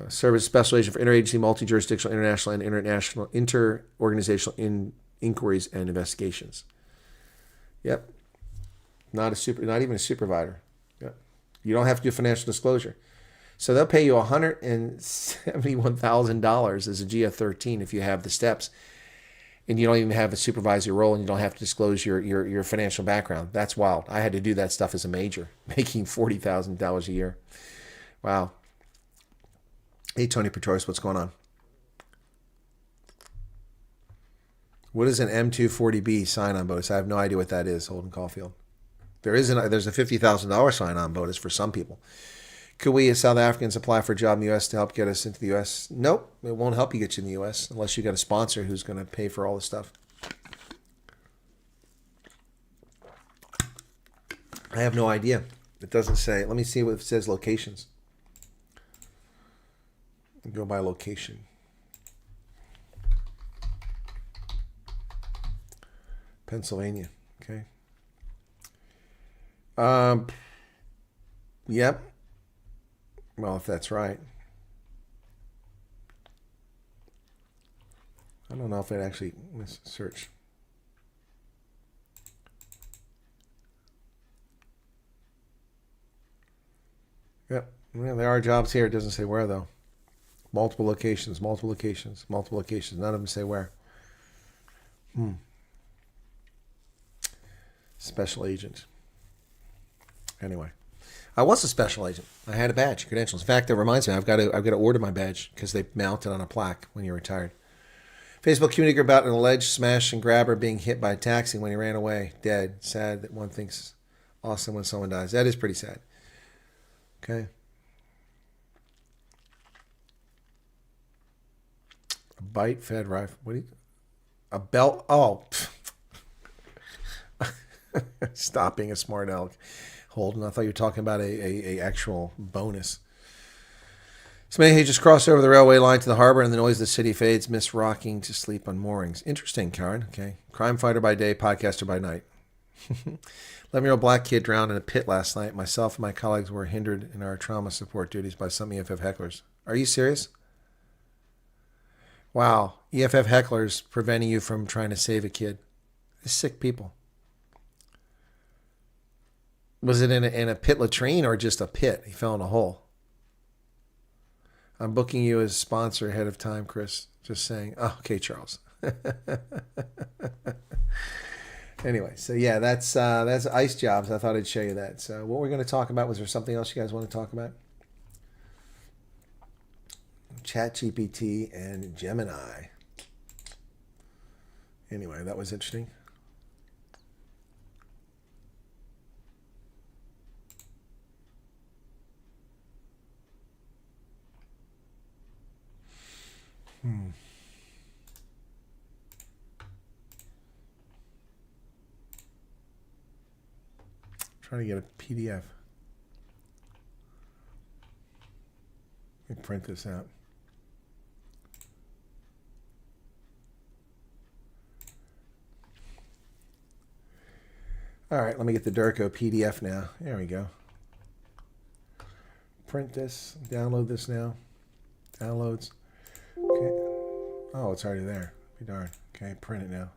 Serve as special agent for interagency, multi-jurisdictional, international, and international inter-organizational inquiries and investigations. Yep. Not even a supervisor. Yep. You don't have to do financial disclosure. So they'll pay you $171,000 as a GF-13 if you have the steps, and you don't even have a supervisory role, and you don't have to disclose your financial background. That's wild. I had to do that stuff as a major, making $40,000 a year. Wow. Hey, Tony Pretorius, what's going on? What is an M240B sign-on bonus? I have no idea what that is, Holden Caulfield. There's a $50,000 sign-on bonus for some people. Could we, as South Africans, apply for a job in the U.S. to help get us into the U.S.? Nope, it won't help you get you in the U.S. unless you got a sponsor who's going to pay for all the stuff. I have no idea. It doesn't say. Let me see what it says locations. Go by location. Pennsylvania. Okay. Yep. Well, if that's right. I don't know if it actually, let's search. Yep. Well, there are jobs here. It doesn't say where though. Multiple locations, multiple locations, multiple locations. None of them say where. Special agent. Anyway, I was a special agent. I had a badge, credentials. In fact, that reminds me, I've got to order my badge because they mount it on a plaque when you're retired. Facebook community group about an alleged smash and grabber being hit by a taxi when he ran away, dead. Sad that one thinks awesome when someone dies. That is pretty sad. Okay. A bite fed rifle. What do you? A belt? Oh. Stop being a smart aleck. Holden, I thought you were talking about a actual bonus. Somebody who just crossed over the railway line to the harbor and the noise of the city fades, miss rocking to sleep on moorings. Interesting, Karen. Okay. Crime fighter by day, podcaster by night. 11-year-old black kid drowned in a pit last night. Myself and my colleagues were hindered in our trauma support duties by some EFF hecklers. Are you serious? Wow. EFF hecklers preventing you from trying to save a kid. They're sick people. Was it in a pit latrine or just a pit? He fell in a hole. I'm booking you as sponsor ahead of time, Chris. Just saying. Oh, okay, Charles. Anyway, so yeah, that's ice jobs. I thought I'd show you that. So what we're going to talk about, was there something else you guys want to talk about? ChatGPT and Gemini. Anyway, that was interesting. Trying to get a PDF. Let me print this out. All right, let me get the Durko PDF now. There we go. Print this, download this now. Downloads. Okay. Oh, it's already there. Be darned. Okay, print it now.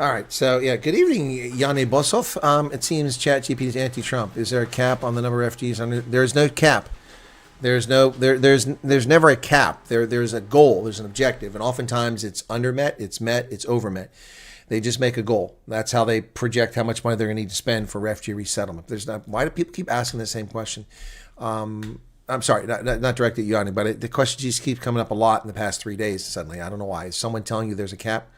All right, so yeah, good evening, Yane Bosov. It seems ChatGPT is anti-Trump. Is there a cap on the number of refugees? There's no cap. There's never a cap. There's a goal. There's an objective, and oftentimes it's undermet, it's met, it's overmet. They just make a goal. That's how they project how much money they're going to need to spend for refugee resettlement. Why do people keep asking the same question? I'm sorry, not directed at you, Yanni, but the question just keeps coming up a lot in the past 3 days. Suddenly, I don't know why. Is someone telling you there's a cap?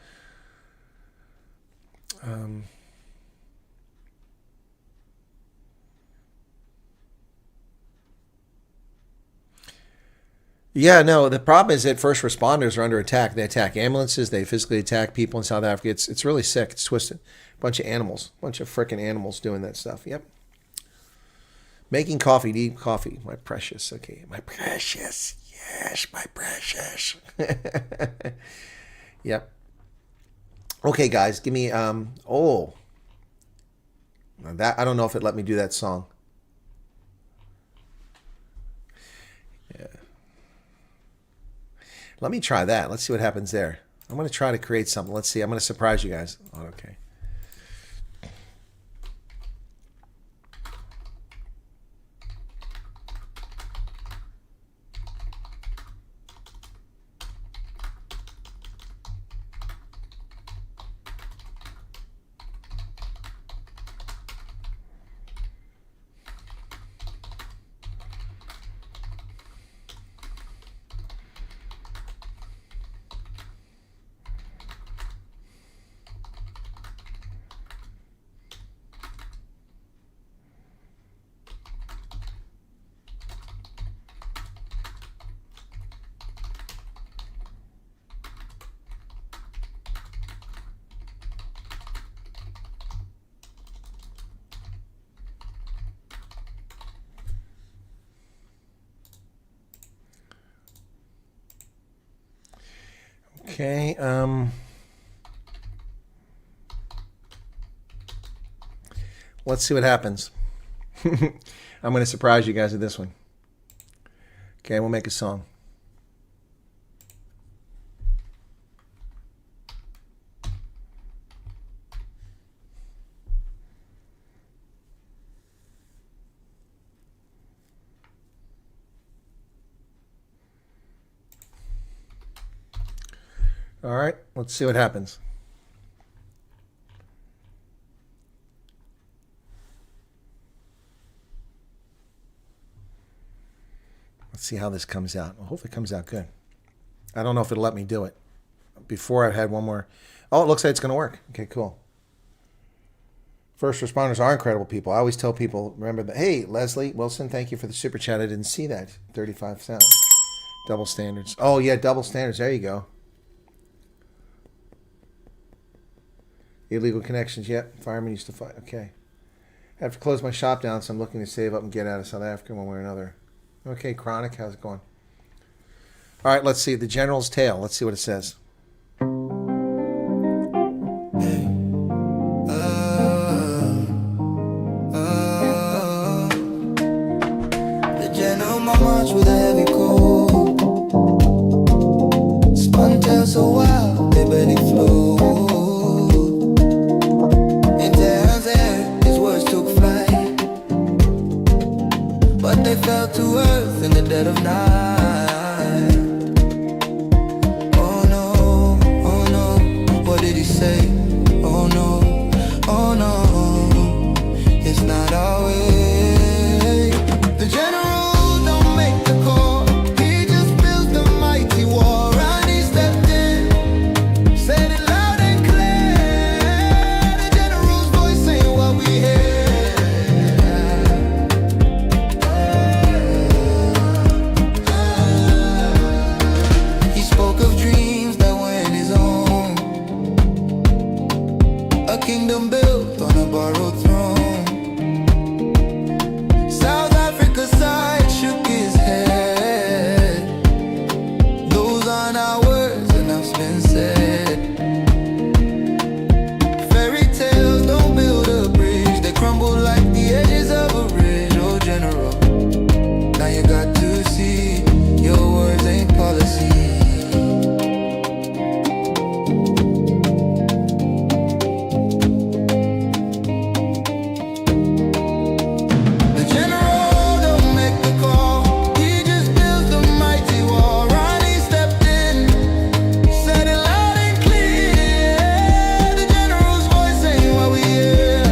Yeah, no, the problem is that first responders are under attack. They attack ambulances. They physically attack people in South Africa. It's really sick. It's twisted. Bunch of animals. Bunch of frickin' animals doing that stuff. Yep. Making coffee. Need coffee. My precious. Okay. My precious. Yes, my precious. Yep. Okay, guys. Give me, oh. Now that, I don't know if it let me do that song. Yeah. Let me try that. Let's see what happens there. I'm going to try to create something. Let's see. I'm going to surprise you guys. Oh, okay. Okay, let's see what happens. I'm going to surprise you guys with this one. Okay, we'll make a song. All right, let's see what happens. Let's see how this comes out. I hope it comes out good. I don't know if it'll let me do it. Before I had one more. Oh, it looks like it's going to work. Okay, cool. First responders are incredible people. I always tell people, remember that. Hey, Leslie Wilson, thank you for the super chat. I didn't see that. 35 cents. Double standards. Oh, yeah, double standards. There you go. Illegal connections. Yep. Firemen used to fight. Okay. I have to close my shop down, so I'm looking to save up and get out of South Africa one way or another. Okay, Chronic, how's it going? All right, let's see. The General's Tale. Let's see what it says. The general march with a heavy coat, spun tail so wild they barely flew. In Tehran's air, his words took flight, but they fell to earth in the dead of night. Oh no, oh no, what did he say? Oh no, oh no, it's not our way. The general don't make the call, he just builds the mighty war. And he stepped in, said it loud and clear. The general's voice ain't what we hear. He spoke of dreams that weren't his own, a kingdom built on a borrowed throne. South Africa side shook his head. Those aren't our words, enough's been said. Fairy tales don't build a bridge, they crumble like the edges of a ridge. Oh general, now you got to see, your words ain't policy. The general don't make the call, he just builds the mighty wall. Ronnie stepped in, said it loud and clear. The general's voice ain't what we hear.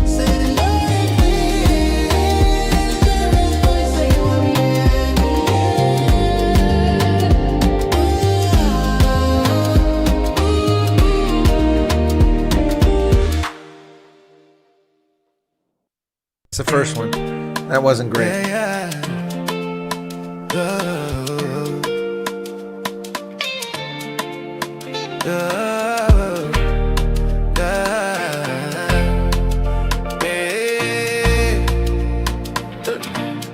Said it loud and clear. The voice ain't what we It's the first one. That wasn't great.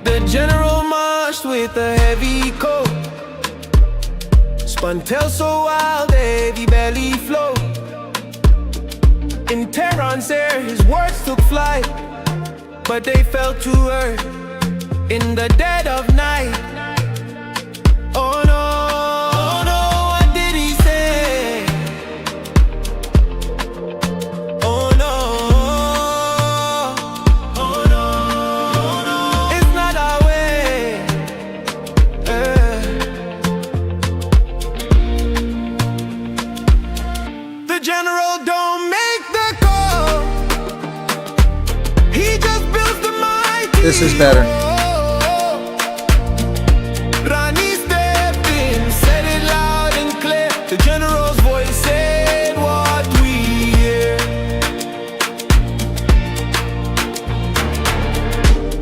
The general marched with a heavy coat, spun tail so wild, heavy belly flow. In Tehran's air, his words took flight, but they fell to earth in the dead of night. Oh no, what did he say? Oh no, oh no, it's not our way. The general don't make the call, he just builds the mighty. This is better. Rani stepped in, said it loud and clear. The general's voice said what we hear.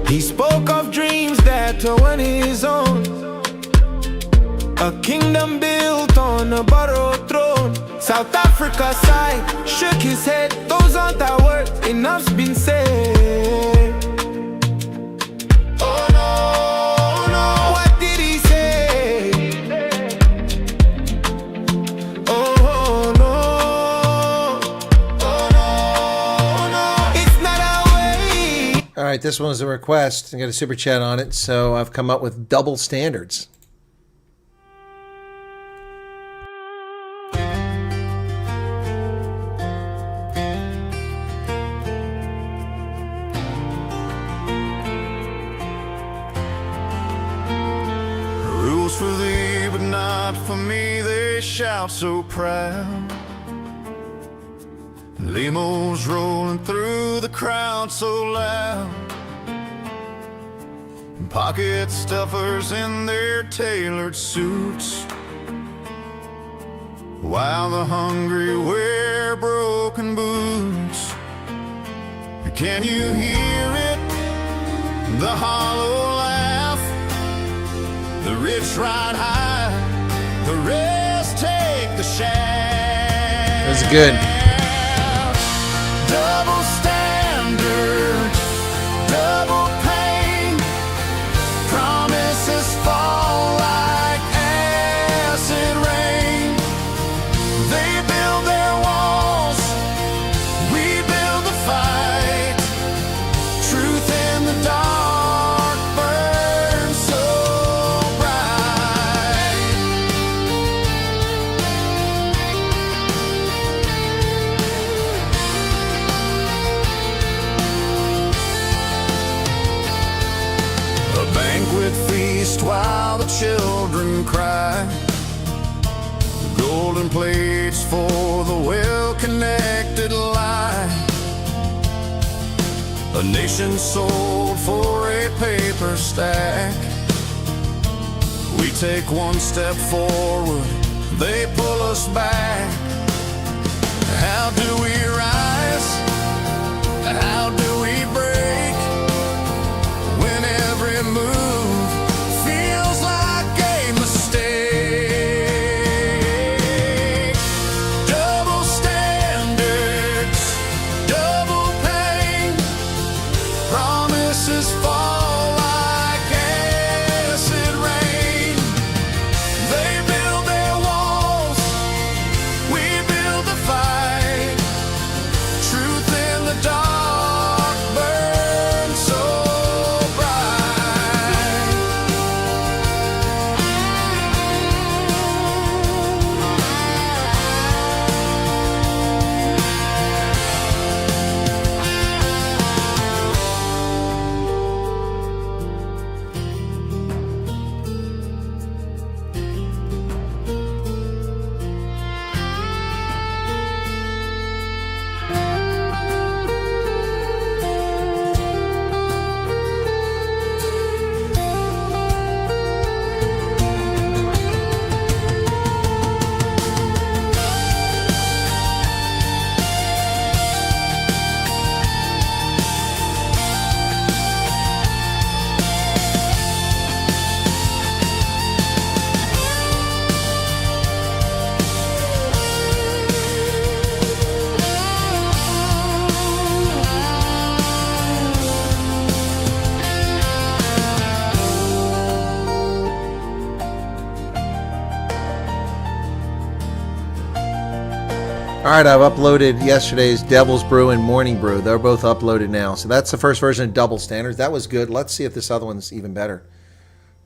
He spoke of dreams that weren't his own, a kingdom built on a borrowed throne. South Africa side shook his head. Those aren't our words, enough's been said. Oh no, what did he say? Oh no, oh no, it's not our way. All right, this one was a request. I got a super chat on it, so I've come up with double standards. Rules for thee, but not for me, they shout so proud. Limos rolling through the crowd so loud. Pocket stuffers in their tailored suits, while the hungry wear broken boots. Can you hear it? The hollow laugh. The rich ride high, the rest take the shaft. That's good. Double standard, double pain. Promises fall like acid rain. They build their walls, we build the fight. Truth in the dark burns so bright. A banquet feast while the children cry. Golden plates for the well-connected lie. A nation sold for a paper stack. We take one step forward, they pull us back. How do we rise? How do we break? When every move feels like a mistake. Double standards, double pain. Promises fall like acid rain. They build their walls, we build the fight. Truth in the dark burns so bright. All right, I've uploaded yesterday's Devil's Brew and Morning Brew. They're both uploaded now. So that's the first version of Double Standards. That was good. Let's see if this other one's even better.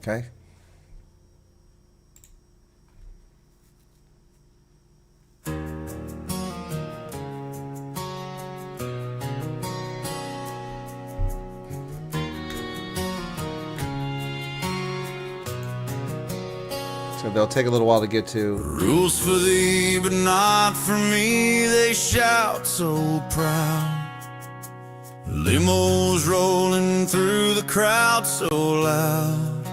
Okay. So they'll take a little while to get to. Rules for thee, but not for me, they shout so proud. Limos rolling through the crowd so loud.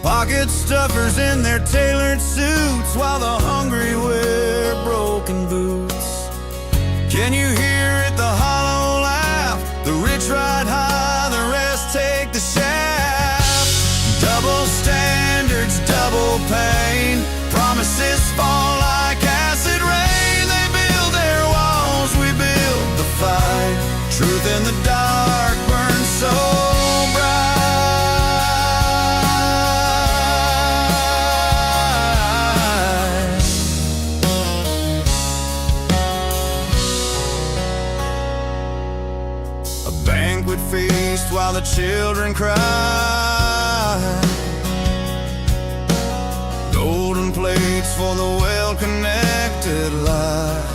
Pocket stuffers in their tailored suits, while the hungry wear broken boots. Can you hear it, the hollow laugh? The rich ride high, the rest take the shaft. Double standards, double pain. Promises fall like acid rain. They build their walls, we build the fight. Truth in the dark burns so bright. A banquet feast while the children cry. Golden plates for the well-connected life.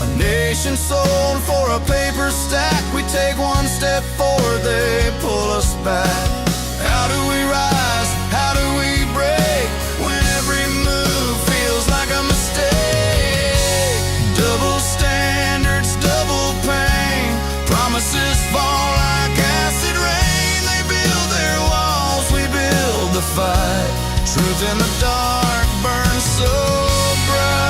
A nation sold for a paper stack. We take one step forward, they pull us back. How do we rise? How do we break? When every move feels like a mistake. Double standards, double pain. Promises fall like acid rain. They build their walls, we build the fight. Truth in the dark burns so bright.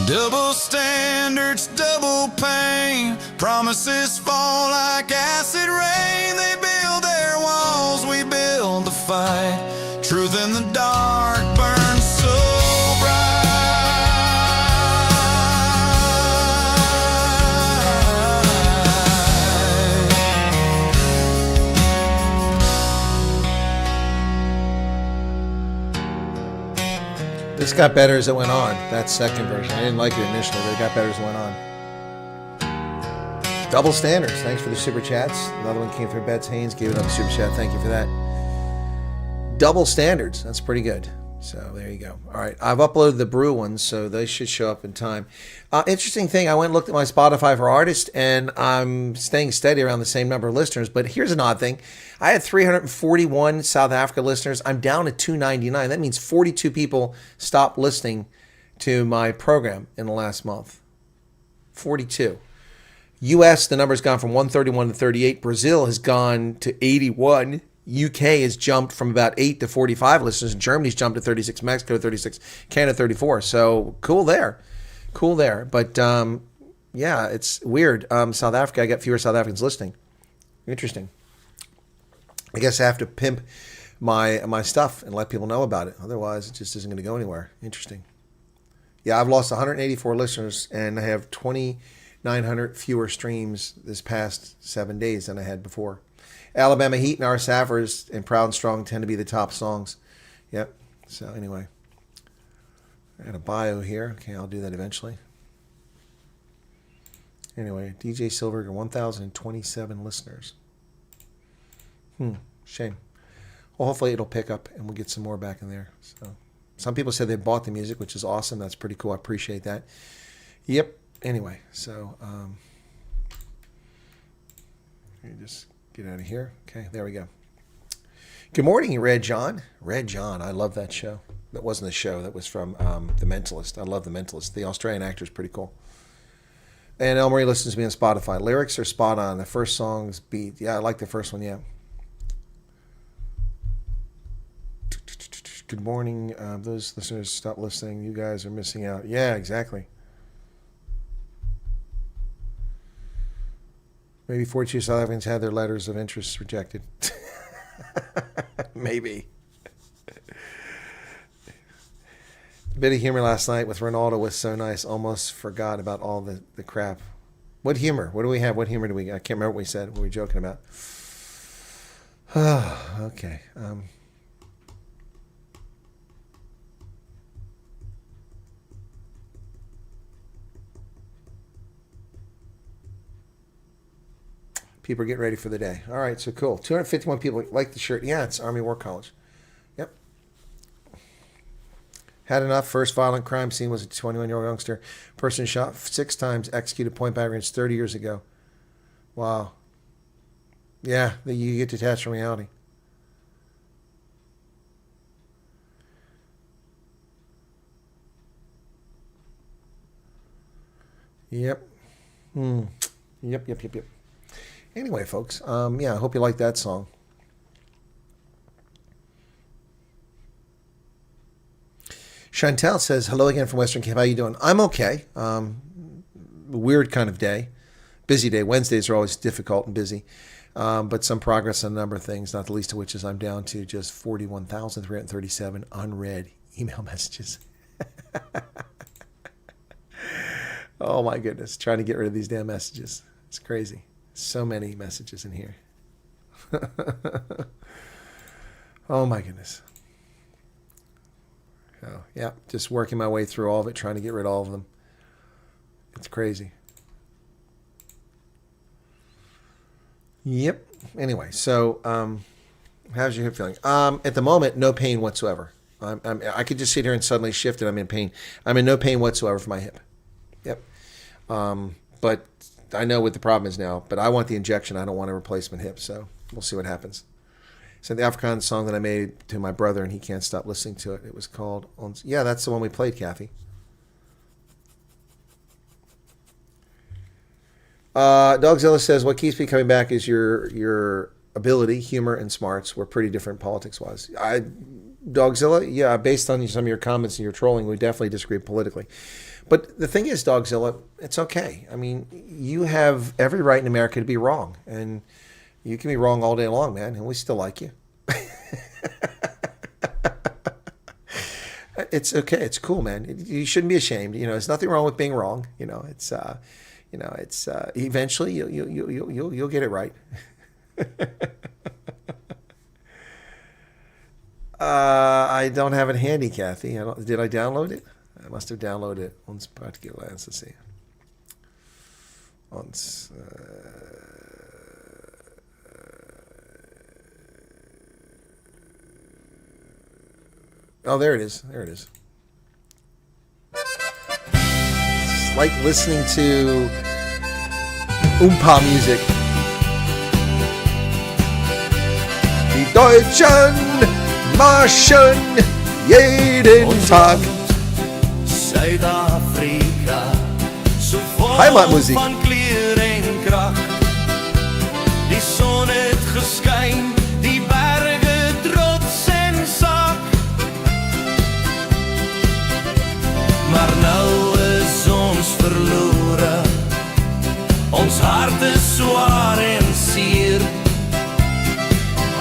Double standards, double pain. Promises fall like acid rain. They build their walls, we build the fight. Truth in the dark burns so This got better as it went on. That second version. I didn't like it initially, but it got better as it went on. Double standards. Thanks for the super chats. Another one came through. Betts Haynes gave another super chat. Thank you for that. Double standards. That's pretty good. So there you go. All right. I've uploaded the Brew ones, so they should show up in time. Interesting thing. I went and looked at my Spotify for artists, and I'm staying steady around the same number of listeners. But here's an odd thing. I had 341 South Africa listeners. I'm down to 299. That means 42 people stopped listening to my program in the last month. 42. U.S., the number's gone from 131 to 38. Brazil has gone to 81. UK has jumped from about 8 to 45 listeners. Germany's jumped to 36. Mexico 36. Canada 34. So cool there. Cool there. But yeah, it's weird. South Africa, I got fewer South Africans listening. Interesting. I guess I have to pimp my stuff and let people know about it. Otherwise, it just isn't going to go anywhere. Interesting. Yeah, I've lost 184 listeners, and I have 2,900 fewer streams this past 7 days than I had before. Alabama Heat and Our Saffers and Proud and Strong tend to be the top songs. Yep. So anyway, I got a bio here. Okay, I'll do that eventually. Anyway, DJ Silverger, 1,027 listeners. Shame. Well, hopefully it'll pick up and we'll get some more back in there. So, some people said they bought the music, which is awesome. That's pretty cool. I appreciate that. Yep. Anyway, so let me just get out of here. Okay, there we go. Good morning, Red John. Red John, I love that show. That wasn't a show. That was from The Mentalist. I love The Mentalist. The Australian actor is pretty cool. And El Marie listens to me on Spotify. Lyrics are spot on. The first song's beat. Yeah, I like the first one, yeah. Good morning. Those listeners, stop listening. You guys are missing out. Yeah, exactly. Maybe 42 South Africans had their letters of interest rejected. Maybe. A bit of humor last night with Ronaldo was so nice. Almost forgot about all the crap. What humor? What do we have? What humor do we? I can't remember what we said. What were we joking about? Okay. People are getting ready for the day. All right, so cool. 251 people like the shirt. Yeah, it's Army War College. Yep. Had enough. First violent crime scene was a 21-year-old youngster. Person shot 6 times, executed point blank range 30 years ago. Wow. Yeah, you get detached from reality. Yep. Yep. Anyway, folks, yeah, I hope you like that song. Chantel says, hello again from Western Cape. How you doing? I'm okay. Weird kind of day. Busy day. Wednesdays are always difficult and busy. But some progress on a number of things, not the least of which is I'm down to just 41,337 unread email messages. Oh, my goodness. Trying to get rid of these damn messages. It's crazy. So many messages in here. Oh, my goodness. Oh, yeah, just working my way through all of it, trying to get rid of all of them. It's crazy. Yep. Anyway, so how's your hip feeling? At the moment, no pain whatsoever. I could just sit here and suddenly shift and I'm in pain. I'm in no pain whatsoever for my hip. Yep. But I know what the problem is now, but I want the injection. I don't want a replacement hip, so we'll see what happens. So the Afrikaans song that I made to my brother, and he can't stop listening to it. It was called, yeah, that's the one we played, Kathy. Dogzilla says, what keeps me coming back is your ability, humor, and smarts. We're pretty different politics-wise. Dogzilla, yeah, based on some of your comments and your trolling, we definitely disagree politically. But the thing is, Dogzilla, it's okay. I mean, you have every right in America to be wrong, and you can be wrong all day long, man, and we still like you. It's okay. It's cool, man. You shouldn't be ashamed. You know, there's nothing wrong with being wrong. You know, it's eventually you'll get it right. I don't have it handy, Kathy. Did I download it? I must have downloaded it. Ons particular. Let's see. Ons. Oh, there it is. There it is. It's like listening to Oompa music. Die Deutschen marschen jeden Tag. Suid-Afrika, so vol Heimatmuziek. van kleur en krag. Die son het geskyn, die berge trots en sak. Maar nou is ons verlore, ons hart is swaar en seer.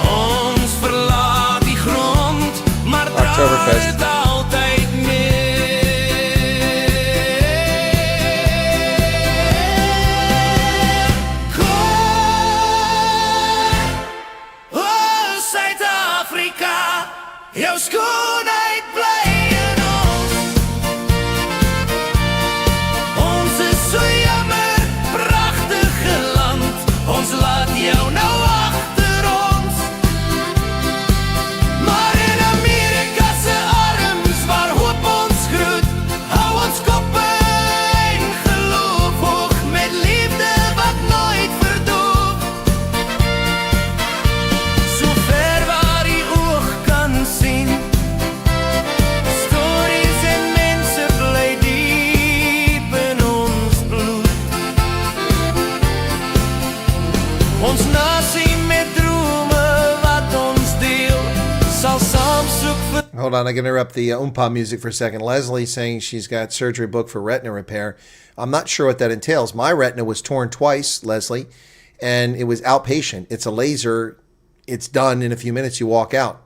Ons verlaat die grond, maar dra het altyd meer. Koor, oh Suid-Afrika, jou skoonheid bly in ons. Ons is so jammer, pragtige land, ons laat jou nou agter ons. Maar in Amerika se arms, waar hoop ons groet, hou ons koppe en geloof hoog, met liefde wat nooit verdoof. So ver waar die oog kan sien, stories en mense bly diep in ons bloed. Ons nasie met drome wat ons deel, sal saam soek vir. Hold on, I can interrupt the Oompa music for a second. Leslie saying she's got surgery booked for retina repair. I'm not sure what that entails. My retina was torn twice, Leslie, and it was outpatient. It's a laser. It's done in a few minutes. You walk out.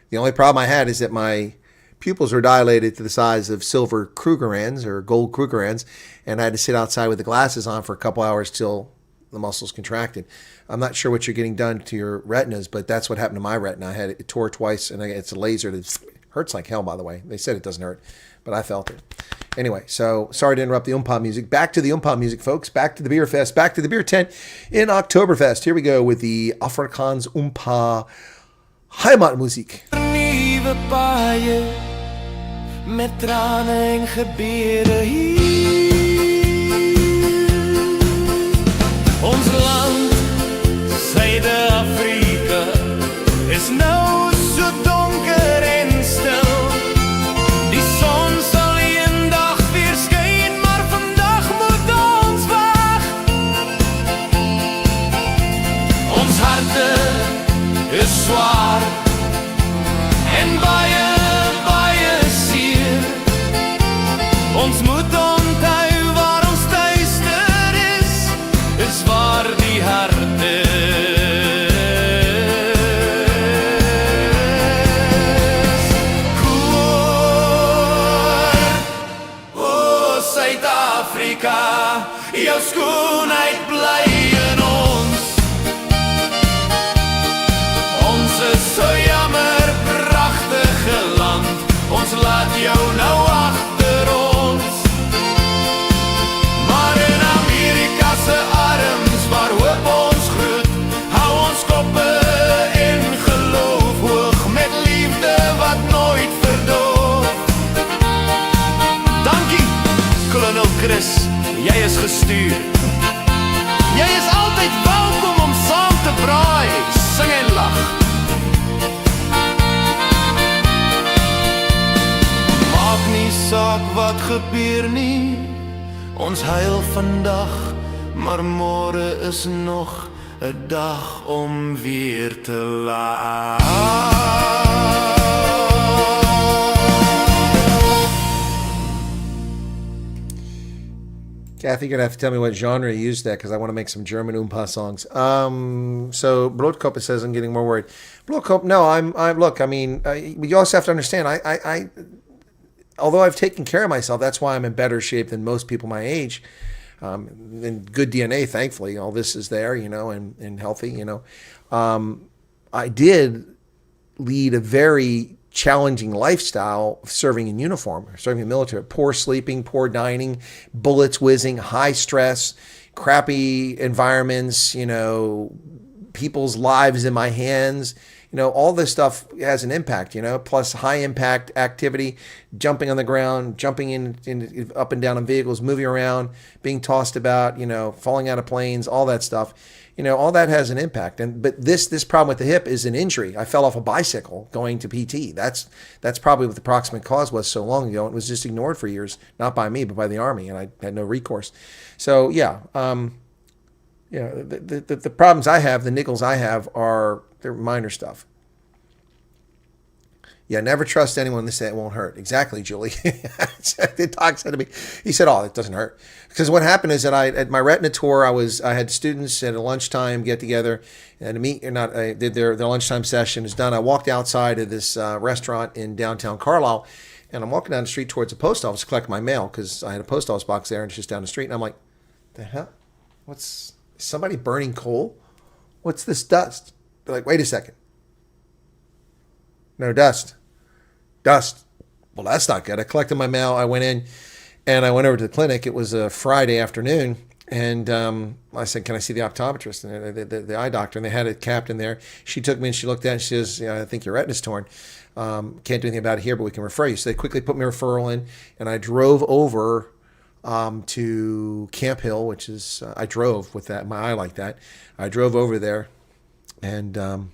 The only problem I had is that my pupils were dilated to the size of silver Krugerrands or gold Krugerrands, and I had to sit outside with the glasses on for a couple hours till the muscles contracted. I'm not sure what you're getting done to your retinas, but that's what happened to my retina. I had it tore twice, and it's a laser that hurts like hell, by the way. They said it doesn't hurt, but I felt it. Anyway, so sorry to interrupt the Oompa music. Back to the Oompa music, folks. Back to the beer fest. Back to the beer tent in Oktoberfest. Here we go with the Afrikaans Oompa Heimatmuziek. Nuwe paaie met trane en gebede hier. Ons land, Suid-Afrika, is nou so donker en stil. Die son sal eendag weer skyn, maar vandag moet ons wag. Ons harte is swaar en baie, baie seer. Ons moet onthou waar ons tuister is waar die hart is. Koor, o Suid-Afrika, jou skoonheid bly in ons. Ons is so jammer, pragtige land, ons laat jou nou agter ons. Maar in Amerika se arms, waar hoop ons groet, hou ons koppe en geloof hoog, met liefde wat nooit verdoof. Dankie, kolonial Chris, jy is gestuur. Jy is altyd welkom om saam te braai, sing en lag. Maak nie saak wat gebeur nie, ons huil vandag, maar môre is nog 'n dag om weer te lag. Kathy, you're gonna have to tell me what genre you used that because I want to make some German Oompa songs. So Brotkop says I'm getting more worried. Brotkop, no, I'm. Look, I mean, you also have to understand. Although I've taken care of myself, that's why I'm in better shape than most people my age. And good DNA, thankfully, all this is there, and healthy, I did lead a very challenging lifestyle serving in uniform, serving in the military. Poor sleeping, poor dining, bullets whizzing, high stress, crappy environments, people's lives in my hands. All this stuff has an impact, plus high impact activity, jumping on the ground, jumping in up and down on vehicles, moving around, being tossed about, falling out of planes, all that stuff. All that has an impact. But this problem with the hip is an injury. I fell off a bicycle going to PT. That's probably what the proximate cause was so long ago. It was just ignored for years, not by me, but by the Army, and I had no recourse. So yeah, the problems I have, the niggles I have they're minor stuff. Yeah, never trust anyone. They say it won't hurt. Exactly, Julie. The doc said to me, he said, "Oh, it doesn't hurt." Because what happened is that at my retina tour, I had students at a lunchtime get together and did their lunchtime session is done. I walked outside of this restaurant in downtown Carlisle, and I'm walking down the street towards the post office to collect my mail because I had a post office box there and it's just down the street. And I'm like, "The hell? Is somebody burning coal? What's this dust?" They're like, "Wait a second. No, dust. Well, that's not good." I collected my mail. I went in and I went over to the clinic. It was a Friday afternoon. And I said, "Can I see the optometrist?" And the eye doctor. And they had a captain there. She took me and she looked at it and she says, "I think your retina's torn. Can't do anything about it here, but we can refer you." So they quickly put me a referral in. And I drove over to Camp Hill, which is, I drove with my eye like that. I drove over there and I'm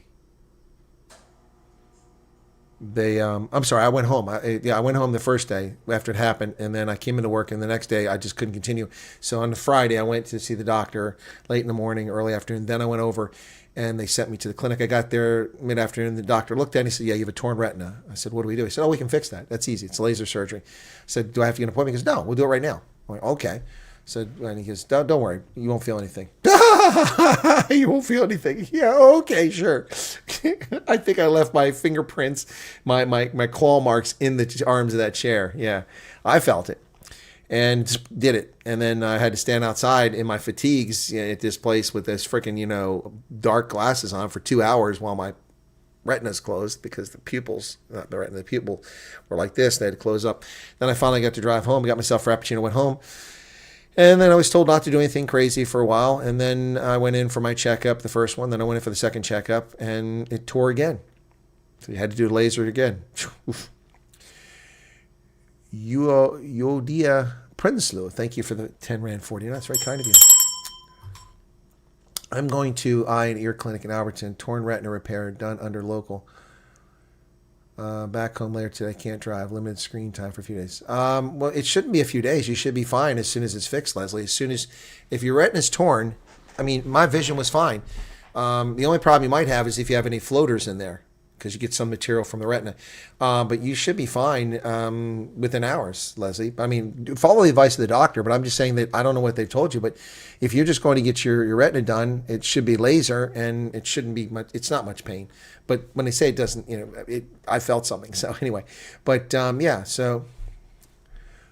sorry, I went home. I went home the first day after it happened, and then I came into work, and the next day I just couldn't continue. So on the Friday, I went to see the doctor late in the morning, early afternoon. Then I went over, and they sent me to the clinic. I got there mid-afternoon. The doctor looked at it and he said, "Yeah, you have a torn retina." I said, "What do we do?" He said, "Oh, we can fix that. That's easy. It's laser surgery." I said, "Do I have to get an appointment?" He goes, "No, we'll do it right now." I went, "Okay." And he goes, Don't worry, you won't feel anything." "You won't feel anything." "Yeah, okay, sure." I think I left my fingerprints, my claw marks in the arms of that chair. Yeah, I felt it and did it. And then I had to stand outside in my fatigues at this place with this freaking, dark glasses on for 2 hours while my retina's closed because the pupils, not the retina, the pupil were like this. They had to close up. Then I finally got to drive home. I got myself a Frappuccino, went home. And then I was told not to do anything crazy for a while. And then I went in for my checkup, the first one. Then I went in for the second checkup, and it tore again. So you had to do laser again. Yodia Prinsloo, thank you for the 10 Rand 40. That's very kind of you. I'm going to eye and ear clinic in Alberton. Torn retina repair done under local. Back home later today. Can't drive. Limited screen time for a few days. Well, it shouldn't be a few days. You should be fine as soon as it's fixed, Leslie. If your retina's torn, I mean, my vision was fine. The only problem you might have is if you have any floaters in there, because you get some material from the retina. But you should be fine within hours, Leslie. I mean, follow the advice of the doctor, but I'm just saying that I don't know what they've told you. But if you're just going to get your retina done, it should be laser, and it shouldn't be much. It's not much pain. But when they say it doesn't, I felt something. So anyway, but yeah, so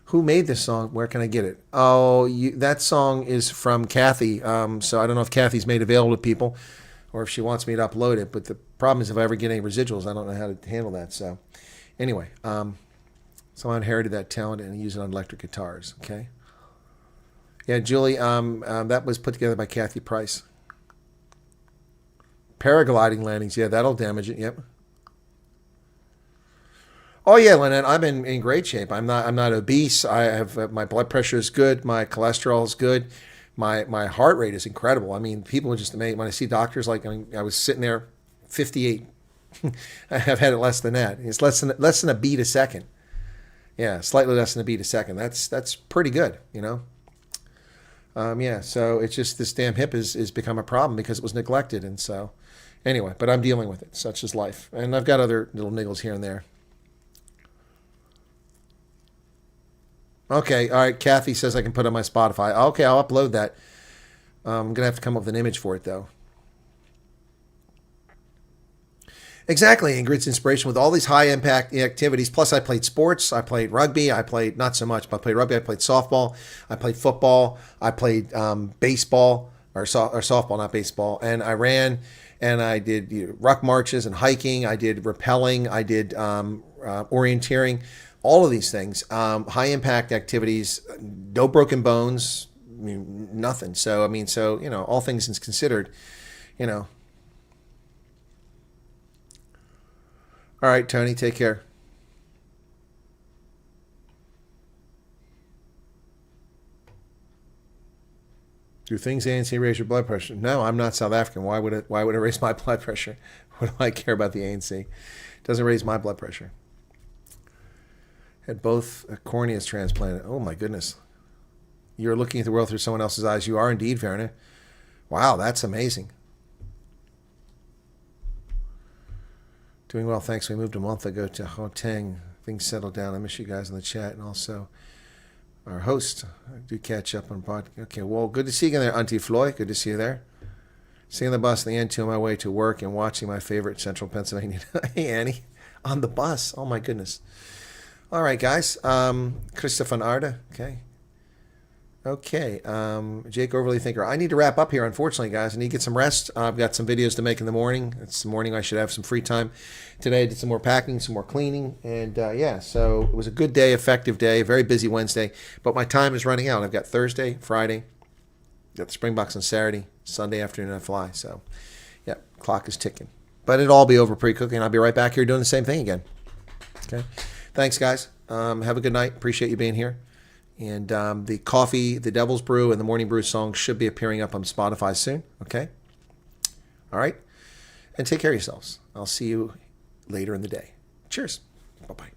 who made this song? Where can I get it? Oh, that song is from Kathy. So I don't know if Kathy's made available to people or if she wants me to upload it. But the problem is if I ever get any residuals, I don't know how to handle that. So anyway, someone inherited that talent and used it on electric guitars. Okay. Yeah, Julie, that was put together by Kathy Price. Paragliding landings, yeah, that'll damage it. Yep. Oh yeah, Lynette, I'm in great shape. I'm not obese. I have my blood pressure is good. My cholesterol is good. My heart rate is incredible. I mean, people are just amazed when I see doctors. Like, I was sitting there, 58. I've had it less than that. It's less than a beat a second. Yeah, slightly less than a beat a second. That's pretty good, Yeah, so it's just this damn hip has become a problem because it was neglected, and so anyway. But I'm dealing with it. Such is life, and I've got other little niggles here and there. Okay, all right. Kathy says I can put it on my Spotify. Okay, I'll upload that. I'm gonna have to come up with an image for it though. Exactly, Ingrid's inspiration with all these high impact activities. Plus, I played sports. I played rugby. I played not so much, but I played rugby. I played softball. I played football. I played baseball or softball, not baseball. And I ran and I did ruck marches and hiking. I did rappelling. I did orienteering. All of these things, high impact activities, no broken bones, I mean, nothing. So, I mean, so, you know, all things considered, you know. All right, Tony, take care. Do things ANC raise your blood pressure? No, I'm not South African. Why would it raise my blood pressure? What do I care about the ANC? It doesn't raise my blood pressure. Had both corneas transplanted. Oh my goodness. You're looking at the world through someone else's eyes. You are indeed, Verna. Wow, that's amazing. Doing well, thanks. We moved a month ago to Gauteng. Things settled down. I miss you guys in the chat and also our host. I do catch up on podcast. Okay, well, good to see you again there, Auntie Floyd. Good to see you there. Seeing the bus in the N2 on my way to work and watching my favorite Central Pennsylvania. Hey, Annie. On the bus. Oh my goodness. All right, guys. Christopher Arda. Okay. Okay. Jake Overly Thinker. I need to wrap up here, unfortunately, guys. I need to get some rest. I've got some videos to make in the morning. It's the morning. I should have some free time. Today I did some more packing, some more cleaning. And yeah, so it was a good day, effective day, very busy Wednesday. But my time is running out. I've got Thursday, Friday, got the Springboks on Saturday, Sunday afternoon I fly. So yeah, clock is ticking. But it'll all be over pretty quickly, and I'll be right back here doing the same thing again. Okay. Thanks, guys. Have a good night. Appreciate you being here. And the Coffee, the Devil's Brew, and the Morning Brew song should be appearing up on Spotify soon. Okay? All right? And take care of yourselves. I'll see you later in the day. Cheers. Bye-bye.